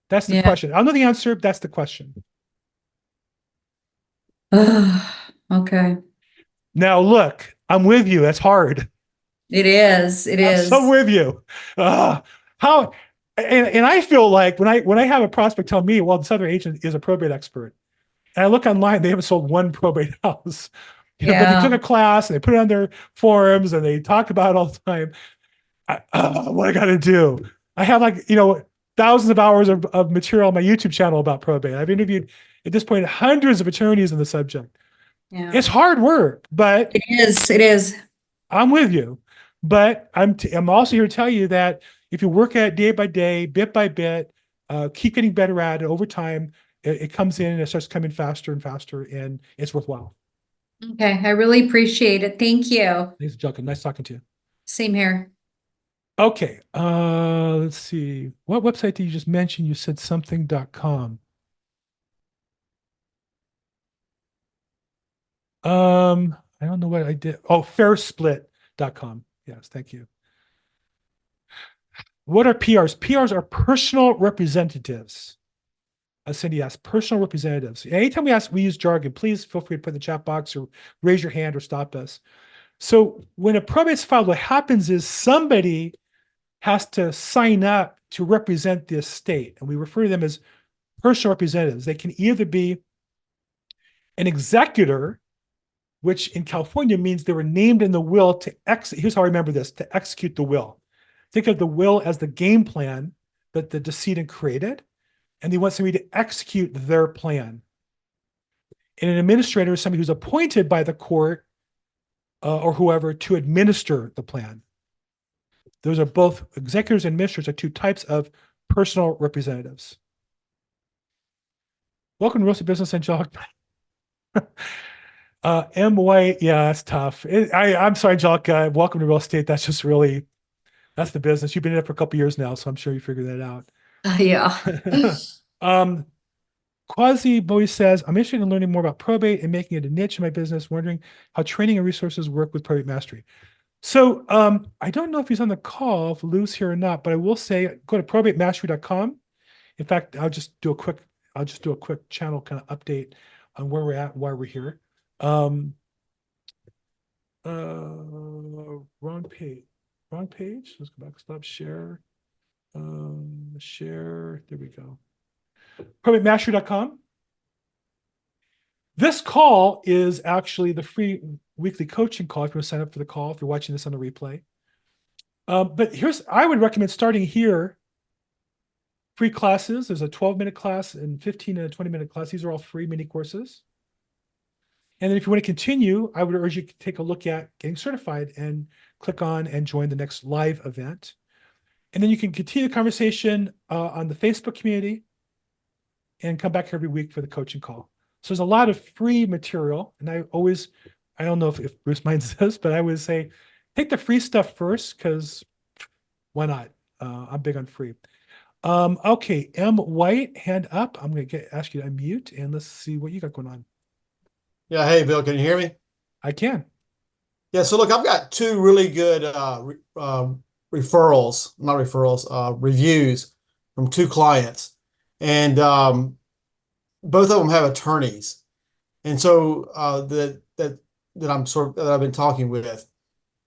B: That's the question. I don't know the answer. That's the question.
H: Okay.
B: Now, look, I'm with you. That's hard.
H: It is. It is.
B: I'm so with you. How? And I feel like when I have a prospect tell me, well, this other agent is a probate expert, and I look online, they haven't sold one probate house. But they took a class and they put it on their forums and they talk about it all the time. What I got to do? I have thousands of hours of material on my YouTube channel about probate. I've interviewed at this point hundreds of attorneys on the subject.
H: Yeah.
B: It's hard work, but
H: it is. It is.
B: I'm with you. But I'm also here to tell you that if you work at it day by day, bit by bit, keep getting better at it over time, it comes in and it starts coming faster and faster, and it's worthwhile.
H: Okay. I really appreciate it. Thank you.
B: Thanks, Angelica. Nice talking to you.
H: Same here.
B: Okay. Let's see. What website did you just mention? You said something.com. I don't know what I did. Oh, fairsplit.com. Yes, thank you. What are PRs? PRs are personal representatives. Cindy asked, personal representatives. Anytime we use jargon, please feel free to put in the chat box or raise your hand or stop us. So when a probate's filed, what happens is somebody has to sign up to represent the estate, and we refer to them as personal representatives. They can either be an executor, which in California means they were named in the will to here's how I remember this, to execute the will. Think of the will as the game plan that the decedent created, and they want somebody to execute their plan. And an administrator is somebody who's appointed by the court or whoever to administer the plan. Those are both executors and administrators are two types of personal representatives. Welcome to Real Estate Business, Angelica. M. White, yeah, that's tough. I'm sorry, Angelica. Welcome to Real Estate. That's just really, that's the business. You've been in it for a couple of years now, so I'm sure you figured that out.
H: Yeah.
B: Quasi Bowie says, I'm interested in learning more about probate and making it a niche in my business, wondering how training and resources work with Probate Mastery. So I don't know if he's on the call, if Lou's here or not, but I will say go to probatemastery.com. In fact, I'll just do a quick channel kind of update on where we're at, why we're here. Wrong page. Let's go back, stop share. Share, there we go. Probatemastery.com. This call is actually the free weekly coaching call if you want to sign up for the call, if you're watching this on the replay. But I would recommend starting here. Free classes. There's a 12-minute class and 15 and a 20-minute class. These are all free mini courses. And then if you want to continue, I would urge you to take a look at getting certified and click on and join the next live event. And then you can continue the conversation on the Facebook community and come back every week for the coaching call. So there's a lot of free material. And I don't know if Bruce minds this, but I would say take the free stuff first, because why not? I'm big on free. Okay, M. White, hand up. I'm going to ask you to unmute, and let's see what you got going on.
I: Yeah. Hey, Bill, can you hear me?
B: I can.
I: Yeah. So look, I've got two really good reviews from two clients. And both of them have attorneys, and so that I've been talking with.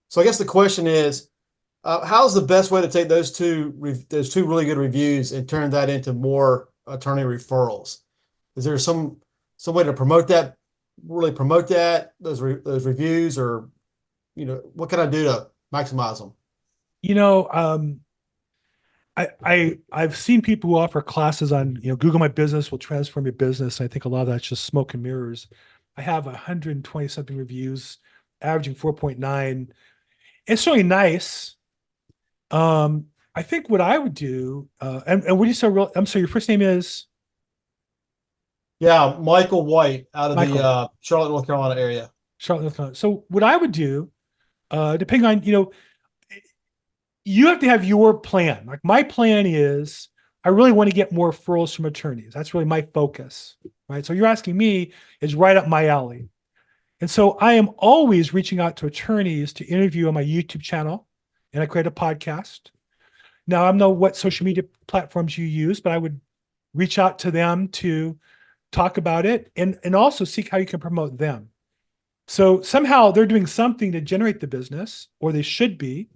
I: So I guess the question is, how's the best way to take those two really good reviews and turn that into more attorney referrals? Is there some way to promote that? Really promote those reviews, or what can I do to maximize them?
B: I've seen people who offer classes on, Google My Business will transform your business. I think a lot of that's just smoke and mirrors. I have 120 something reviews, averaging 4.9. It's really nice. I think what I would do, and what do you say? I'm sorry, your first name is?
I: Yeah, Michael White out of
B: Michael.
I: the Charlotte, North Carolina area.
B: Charlotte, North Carolina. So what I would do, depending on, you have to have your plan. Like my plan is, I really want to get more referrals from attorneys. That's really my focus, right? So you're asking me is right up my alley. And so I am always reaching out to attorneys to interview on my YouTube channel, and I create a podcast. Now, I don't know what social media platforms you use, but I would reach out to them to talk about it and also seek how you can promote them. So somehow they're doing something to generate the business, or they should be.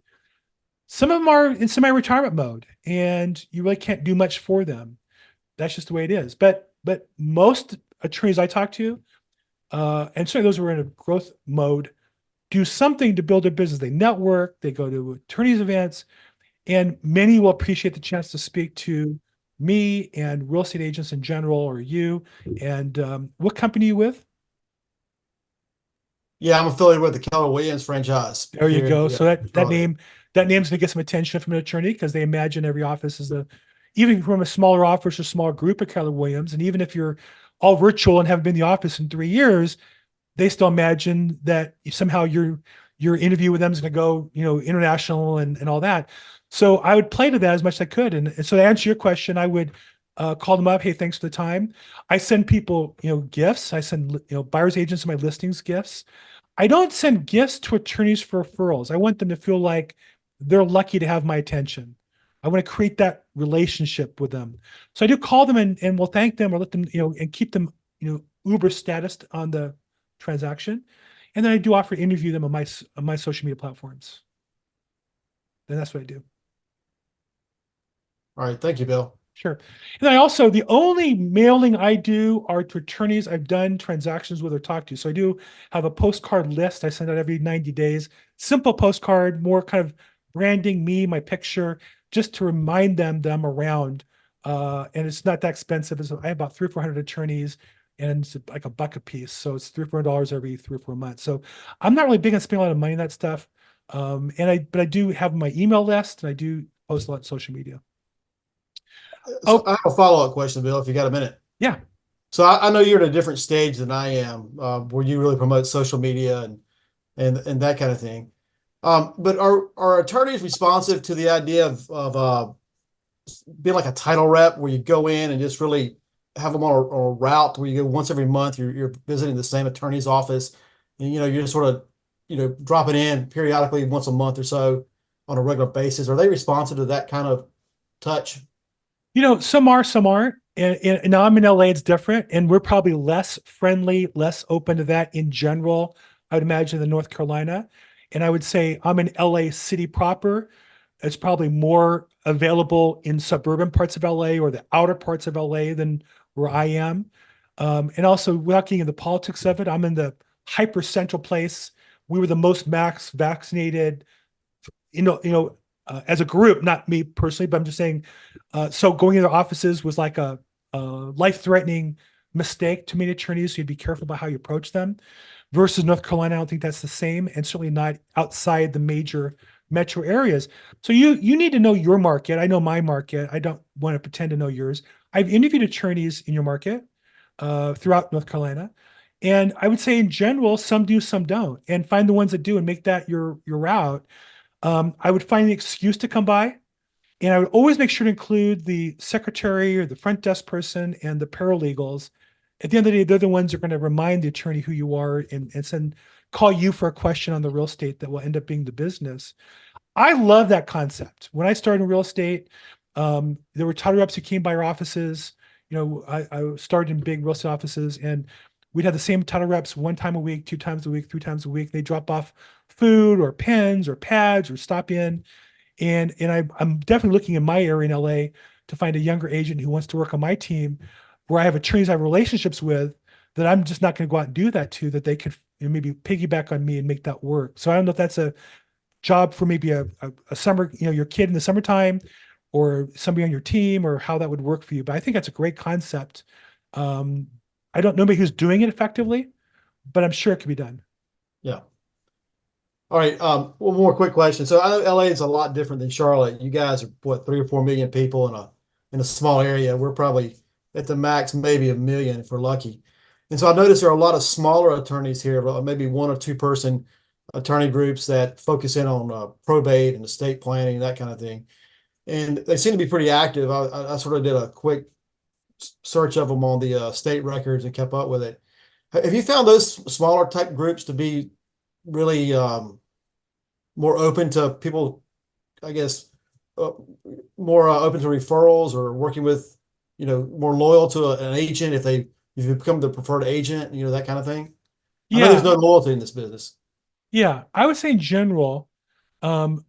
B: Some of them are in semi-retirement mode, and you really can't do much for them. That's just the way it is. But most attorneys I talk to, and certainly those who are in a growth mode, do something to build their business. They network, they go to attorneys events, and many will appreciate the chance to speak to me and real estate agents in general, or you. And what company are you with?
I: Yeah, I'm affiliated with the Keller Williams franchise.
B: There you go.
I: Yeah,
B: So that name's going to get some attention from an attorney, because they imagine every office is even from a smaller office or smaller group of Keller Williams. And even if you're all virtual and haven't been in the office in 3 years, they still imagine that somehow your interview with them is going to go, international and all that. So I would play to that as much as I could. And so to answer your question, I would call them up. Hey, thanks for the time. I send people, gifts. I send, buyer's agents of my listings gifts. I don't send gifts to attorneys for referrals. I want them to feel like they're lucky to have my attention. I want to create that relationship with them. So I do call them and we'll thank them, or let them, and keep them, Uber status on the transaction. And then I do offer to interview them on my social media platforms. Then that's what I do.
I: All right. Thank you, Bill.
B: Sure. And I also, the only mailing I do are to attorneys I've done transactions with or talked to. So I do have a postcard list I send out every 90 days. Simple postcard, more kind of branding me, my picture, just to remind them that I'm around. And it's not that expensive. I have about 300 or 400 attorneys, and it's like $1 a piece. So it's $300 or $400 every 3 or 4 months. So I'm not really big on spending a lot of money on that stuff. But I do have my email list, and I do post a lot on social media.
I: So I have a follow-up question, Bill, if you got a minute.
B: Yeah.
I: So I know you're at a different stage than I am, where you really promote social media and that kind of thing. But are attorneys responsive to the idea of being like a title rep, where you go in and just really have them on a route where you go once every month, you're visiting the same attorney's office, and you're just sort of dropping in periodically once a month or so on a regular basis? Are they responsive to that kind of touch?
B: Some are, some aren't. And now I'm in LA, it's different. And we're probably less friendly, less open to that in general, I would imagine, than North Carolina. And I would say I'm in LA city proper. It's probably more available in suburban parts of LA or the outer parts of LA than where I am. And also, without getting into the politics of it, I'm in the hyper central place. We were the most max vaccinated, as a group, not me personally, but I'm just saying, so going into offices was like a life-threatening mistake to many attorneys. So you'd be careful about how you approach them. Versus North Carolina, I don't think that's the same, and certainly not outside the major metro areas. So you need to know your market. I know my market. I don't want to pretend to know yours. I've interviewed attorneys in your market throughout North Carolina. And I would say in general, some do, some don't, and find the ones that do and make that your route. I would find an excuse to come by, and I would always make sure to include the secretary or the front desk person and the paralegals. At the end of the day, they're the ones that are going to remind the attorney who you are and call you for a question on the real estate that will end up being the business. I love that concept. When I started in real estate, there were title reps who came by our offices. I started in big real estate offices, and we'd have the same title reps 1 time a week, 2 times a week, 3 times a week. They drop off food or pens or pads or stop in. And I'm definitely looking in my area in LA to find a younger agent who wants to work on my team, where I have attorneys I have relationships with that I'm just not going to go out and do that to, that they could maybe piggyback on me and make that work. So I don't know if that's a job for maybe a summer, your kid in the summertime, or somebody on your team, or how that would work for you. But I think that's a great concept. I don't know anybody who's doing it effectively, but I'm sure it could be done.
I: Yeah. All right. One more quick question. So I know LA is a lot different than Charlotte. You guys are what, 3 or 4 million people in a small area. We're probably at the max, maybe 1 million if we're lucky. And so I noticed there are a lot of smaller attorneys here, maybe 1 or 2 person attorney groups that focus in on probate and estate planning, that kind of thing. And they seem to be pretty active. I sort of did a quick search of them on the state records and kept up with it. Have you found those smaller type groups to be really more open to people, I guess, more open to referrals, or working with, more loyal to an agent if you become the preferred agent, that kind of thing? I know there's no loyalty in this business.
B: Yeah, I would say in general, the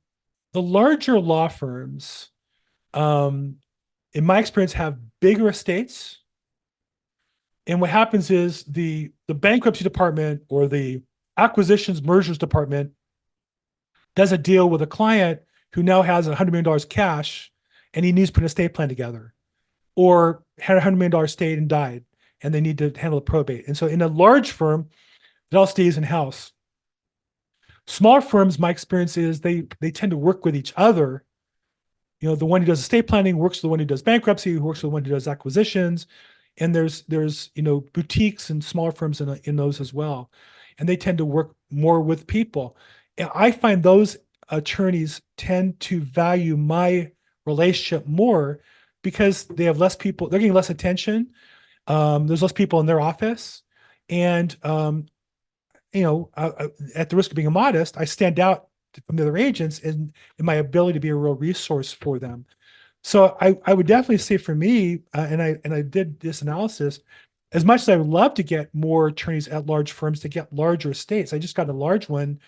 B: larger law firms, in my experience, have bigger estates. And what happens is the bankruptcy department or the acquisitions mergers department does a deal with a client who now has $100 million cash, and he needs to put an estate plan together, or had a $100 million estate and died, and they need to handle the probate. And so in a large firm, it all stays in-house. Smaller firms, my experience is they tend to work with each other. The one who does estate planning works with the one who does bankruptcy, who works with the one who does acquisitions. And there's boutiques and smaller firms in those as well. And they tend to work more with people. And I find those attorneys tend to value my relationship more because they have less people, they're getting less attention. There's less people in their office. And at the risk of being modest, I stand out from the other agents in my ability to be a real resource for them. So I would definitely say for me, and I did this analysis, as much as I would love to get more attorneys at large firms to get larger estates, I just got a large one,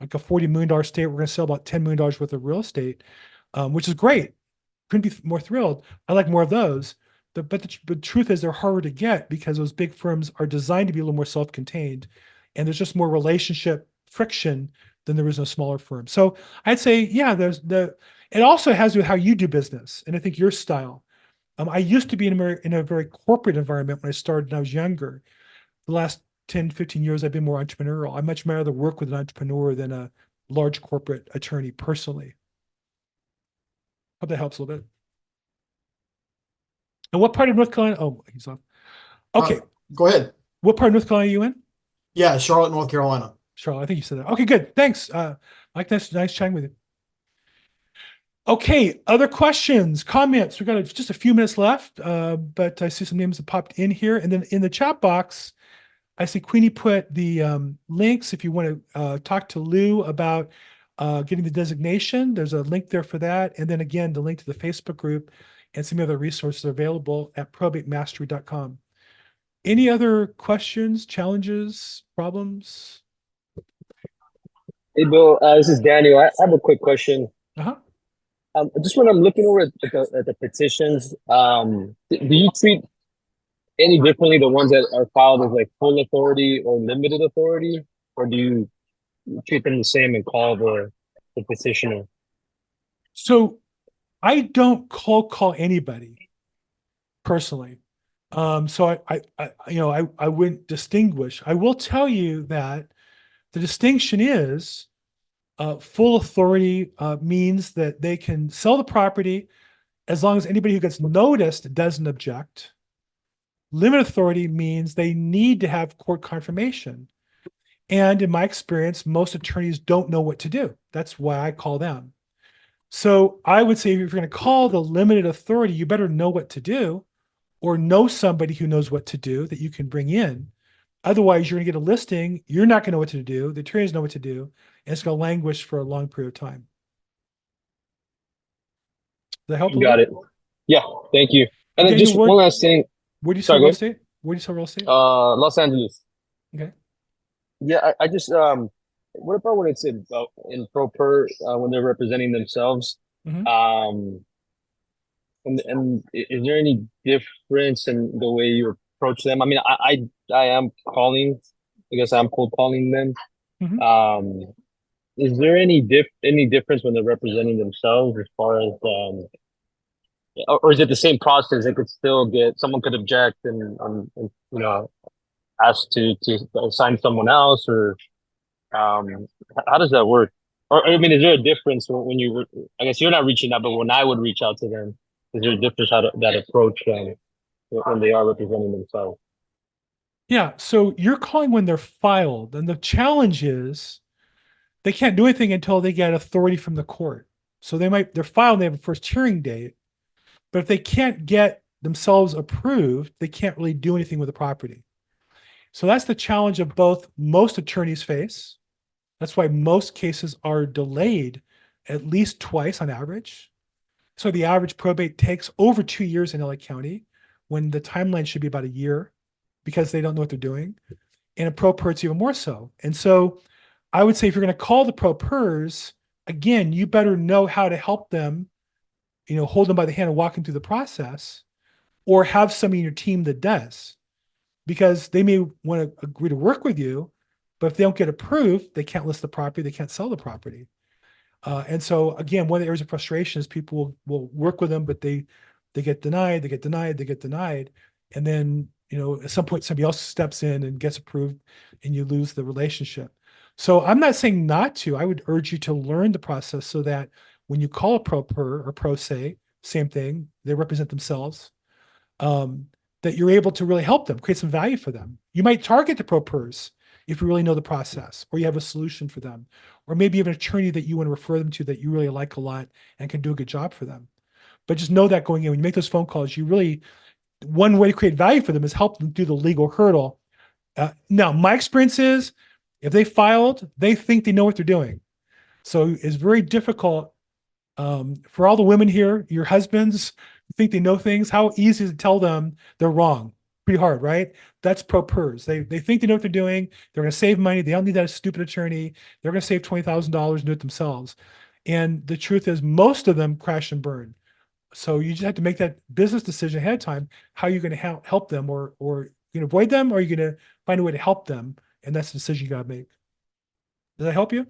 B: like a $40 million estate. We're going to sell about $10 million worth of real estate, which is great. Couldn't be more thrilled. I like more of those. But the truth is they're harder to get because those big firms are designed to be a little more self-contained. And there's just more relationship friction than there is in a smaller firm. So I'd say, yeah, it also has to do with how you do business. And I think your style. I used to be in a very corporate environment when I started and I was younger. The last 10, 15 years, I've been more entrepreneurial. I much rather work with an entrepreneur than a large corporate attorney personally. Hope that helps a little bit. And what part of North Carolina? Oh, he's off. Okay.
I: Go ahead.
B: What part of North Carolina are you in?
I: Yeah, Charlotte, North Carolina.
B: Charlotte, I think you said that. Okay, good. Thanks. Mike, that's nice chatting with you. Okay, other questions, comments? We've got just a few minutes left, but I see some names that popped in here. And then in the chat box, I see Queenie put the links if you want to talk to Lou about getting the designation. There's a link there for that. And then again, the link to the Facebook group and some other resources are available at probatemastery.com. Any other questions, challenges, problems?
J: Hey, Bill, this is Daniel. I have a quick question. Just when I'm looking over at the petitions, do you treat any differently the ones that are filed as like full authority or limited authority, or do you treat them the same and call the petitioner?
B: So I don't call anybody personally. So I wouldn't distinguish. I will tell you that the distinction is full authority means that they can sell the property as long as anybody who gets noticed doesn't object. Limited authority means they need to have court confirmation. And in my experience, most attorneys don't know what to do. That's why I call them. So I would say if you're going to call the limited authority, you better know what to do, or know somebody who knows what to do that you can bring in. Otherwise, you're going to get a listing. You're not going to know what to do. The attorneys know what to do. And it's going to languish for a long period of time. Does that help?
J: You got it. Yeah, thank you. And then just one last thing.
B: Where do you sell
J: Sorry,
B: real
J: go
B: estate? Where do you sell real estate?
J: Los Angeles.
B: Okay.
J: Yeah, I just what about when it's in pro per when they're representing themselves?
B: Mhm.
J: Is there any difference in the way you approach them? I mean, I am calling. I guess I'm cold calling them.
B: Mhm.
J: Is there any difference when they're representing themselves as far as or is it the same process? They could still get someone could object and ask to assign someone else or how does that work? Or I mean, is there a difference when I guess you're not reaching out, but when I would reach out to them, is there a difference that approach when they are representing themselves?
B: Yeah. So you're calling when they're filed, and the challenge is they can't do anything until they get authority from the court. So they're filed, they have a first hearing date, but if they can't get themselves approved, they can't really do anything with the property. So that's the challenge of both most attorneys face. That's why most cases are delayed at least twice on average. So the average probate takes over 2 years in LA County when the timeline should be about a year because they don't know what they're doing. And a pro per, it's even more so. And so I would say if you're going to call the pro pers, again, you better know how to help them, hold them by the hand and walk them through the process, or have somebody in your team that does, because they may want to agree to work with you, but if they don't get approved, they can't list the property, they can't sell the property. And so again, one of the areas of frustration is people will work with them, but they get denied, they get denied, they get denied. And then, at some point somebody else steps in and gets approved and you lose the relationship. So I'm not saying not to. I would urge you to learn the process so that when you call a pro per or pro se, same thing, they represent themselves, that you're able to really help them, create some value for them. You might target the pro pers if you really know the process, or you have a solution for them, or maybe you have an attorney that you want to refer them to that you really like a lot and can do a good job for them. But just know that going in, when you make those phone calls, one way to create value for them is help them through the legal hurdle. Now, my experience is if they filed, they think they know what they're doing. So it's very difficult for all the women here, your husbands think they know things. How easy is it to tell them they're wrong? Pretty hard, right? That's pro pers. They think they know what they're doing. They're going to save money. They don't need that stupid attorney. They're going to save $20,000 and do it themselves. And the truth is, most of them crash and burn. So you just have to make that business decision ahead of time. How you're going to help them, or you can avoid them, or you're going to find a way to help them. And that's the decision you got to make. Does that help you?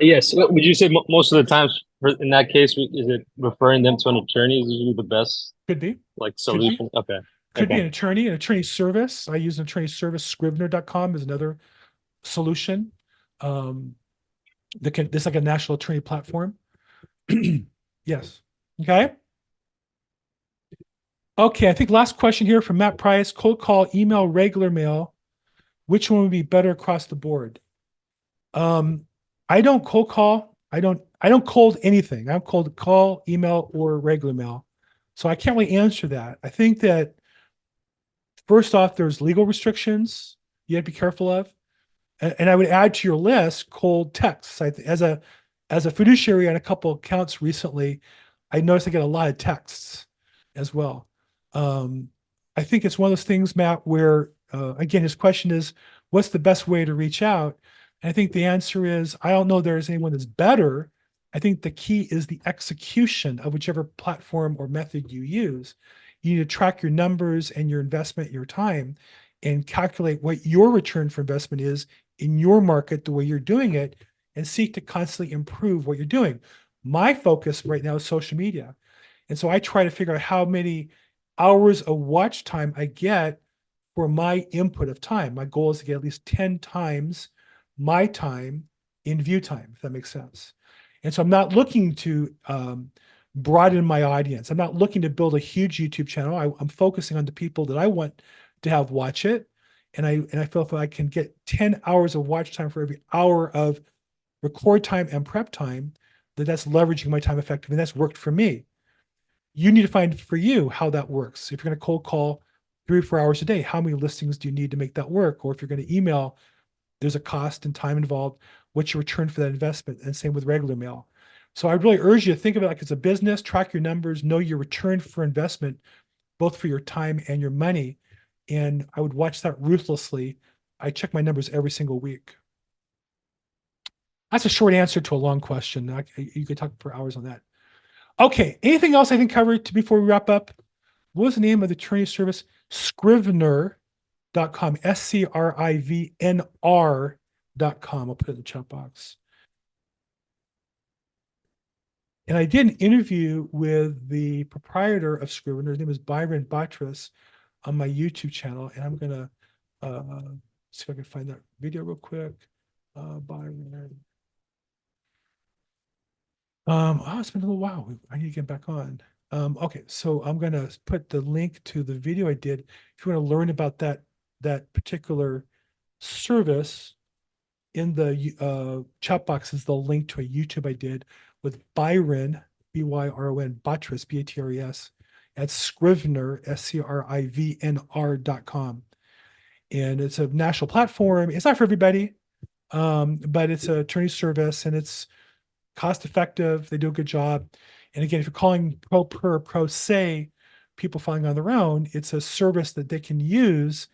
J: Yes. Would you say most of the times in that case, is it referring them to an attorney is usually the best?
B: Could be.
J: Solution? Okay.
B: Could be an attorney service. I use an attorney service. Scrivener.com is another solution. It's like a national attorney platform. Yes. Okay. Okay. I think last question here from Matt Price: cold call, email, regular mail. Which one would be better across the board? I don't cold call. I don't cold anything. I don't cold call, email, or regular mail. So I can't really answer that. I think that first off, there's legal restrictions you have to be careful of. And I would add to your list cold texts. As a fiduciary on a couple accounts recently, I noticed I get a lot of texts as well. I think it's one of those things, Matt, where again, his question is, what's the best way to reach out? And I think the answer is, I don't know there's anyone that's better. I think the key is the execution of whichever platform or method you use. You need to track your numbers and your investment, your time, and calculate what your return for investment is in your market, the way you're doing it, and seek to constantly improve what you're doing. My focus right now is social media. And so I try to figure out how many hours of watch time I get for my input of time. My goal is to get at least 10 times my time in view time, if that makes sense. And so I'm not looking to broaden my audience. I'm not looking to build a huge YouTube channel. I'm focusing on the people that I want to have watch it. And I feel if I can get 10 hours of watch time for every hour of record time and prep time, that's leveraging my time effectively. And that's worked for me. You need to find for you how that works. If you're going to cold call 3 or 4 hours a day, how many listings do you need to make that work? Or if you're going to email, there's a cost and time involved. What's your return for that investment? And same with regular mail. So I really urge you to think of it like it's a business, track your numbers, know your return for investment both for your time and your money. And I would watch that ruthlessly. I check my numbers every single week. That's a short answer to a long question. You could talk for hours on that. Okay, anything else I can cover before we wrap up? What was the name of the attorney service? Scrivener.com, SCRIVNR.com. I'll put it in the chat box. And I did an interview with the proprietor of Scrivener. His name is Byron Batras on my YouTube channel. And I'm going to see if I can find that video real quick. Byron. It's been a little while. I need to get back on. Okay, so I'm going to put the link to the video I did. If you want to learn about that particular service, in the chat box is the link to a YouTube I did with Byron, B-Y-R-O-N, Batras, B-A-T-R-E-S, at Scrivener, SCRIVNR.com. And it's a national platform. It's not for everybody, but it's an attorney service, and it's cost effective. They do a good job. And again, if you're calling pro se, people filing on their own, it's a service that they can use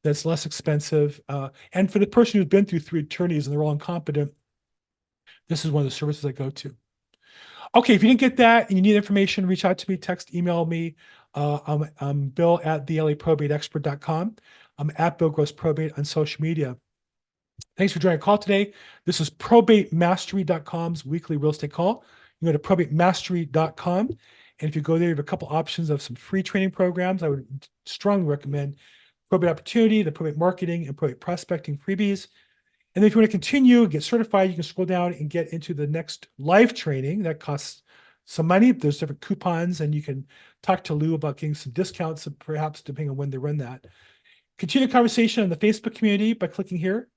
B: that's less expensive. And for the person who's been through 3 attorneys and they're all incompetent, this is one of the services I go to. Okay, if you didn't get that and you need information, reach out to me, text, email me. I'm Bill at thelaprobateexpert.com. I'm at Bill Gross Probate on social media. Thanks for joining our call today. This is probatemastery.com's weekly real estate call. You go to probatemastery.com. And if you go there, you have a couple options of some free training programs. I would strongly recommend Probate Opportunity, the Probate Marketing, and Probate Prospecting freebies. And then if you want to continue and get certified, you can scroll down and get into the next live training. That costs some money. There's different coupons, and you can talk to Lou about getting some discounts, perhaps depending on when they run that. Continue the conversation in the Facebook community by clicking here.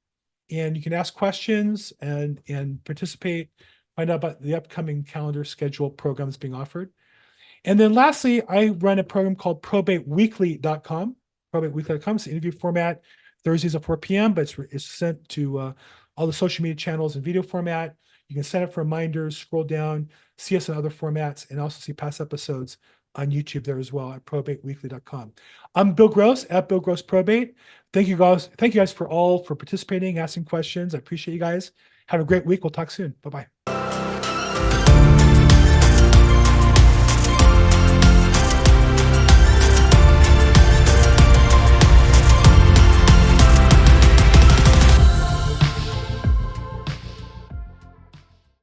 B: And you can ask questions and participate, find out about the upcoming calendar schedule programs being offered. And then lastly, I run a program called probateweekly.com. Probateweekly.com is an interview format, Thursdays at 4 p.m., but it's sent to all the social media channels in video format. You can sign up for reminders, scroll down, see us in other formats, and also see past episodes on YouTube there as well at probateweekly.com. I'm Bill Gross at Bill Gross Probate. Thank you guys for participating, asking questions. I appreciate you guys. Have a great week. We'll talk soon. Bye-bye.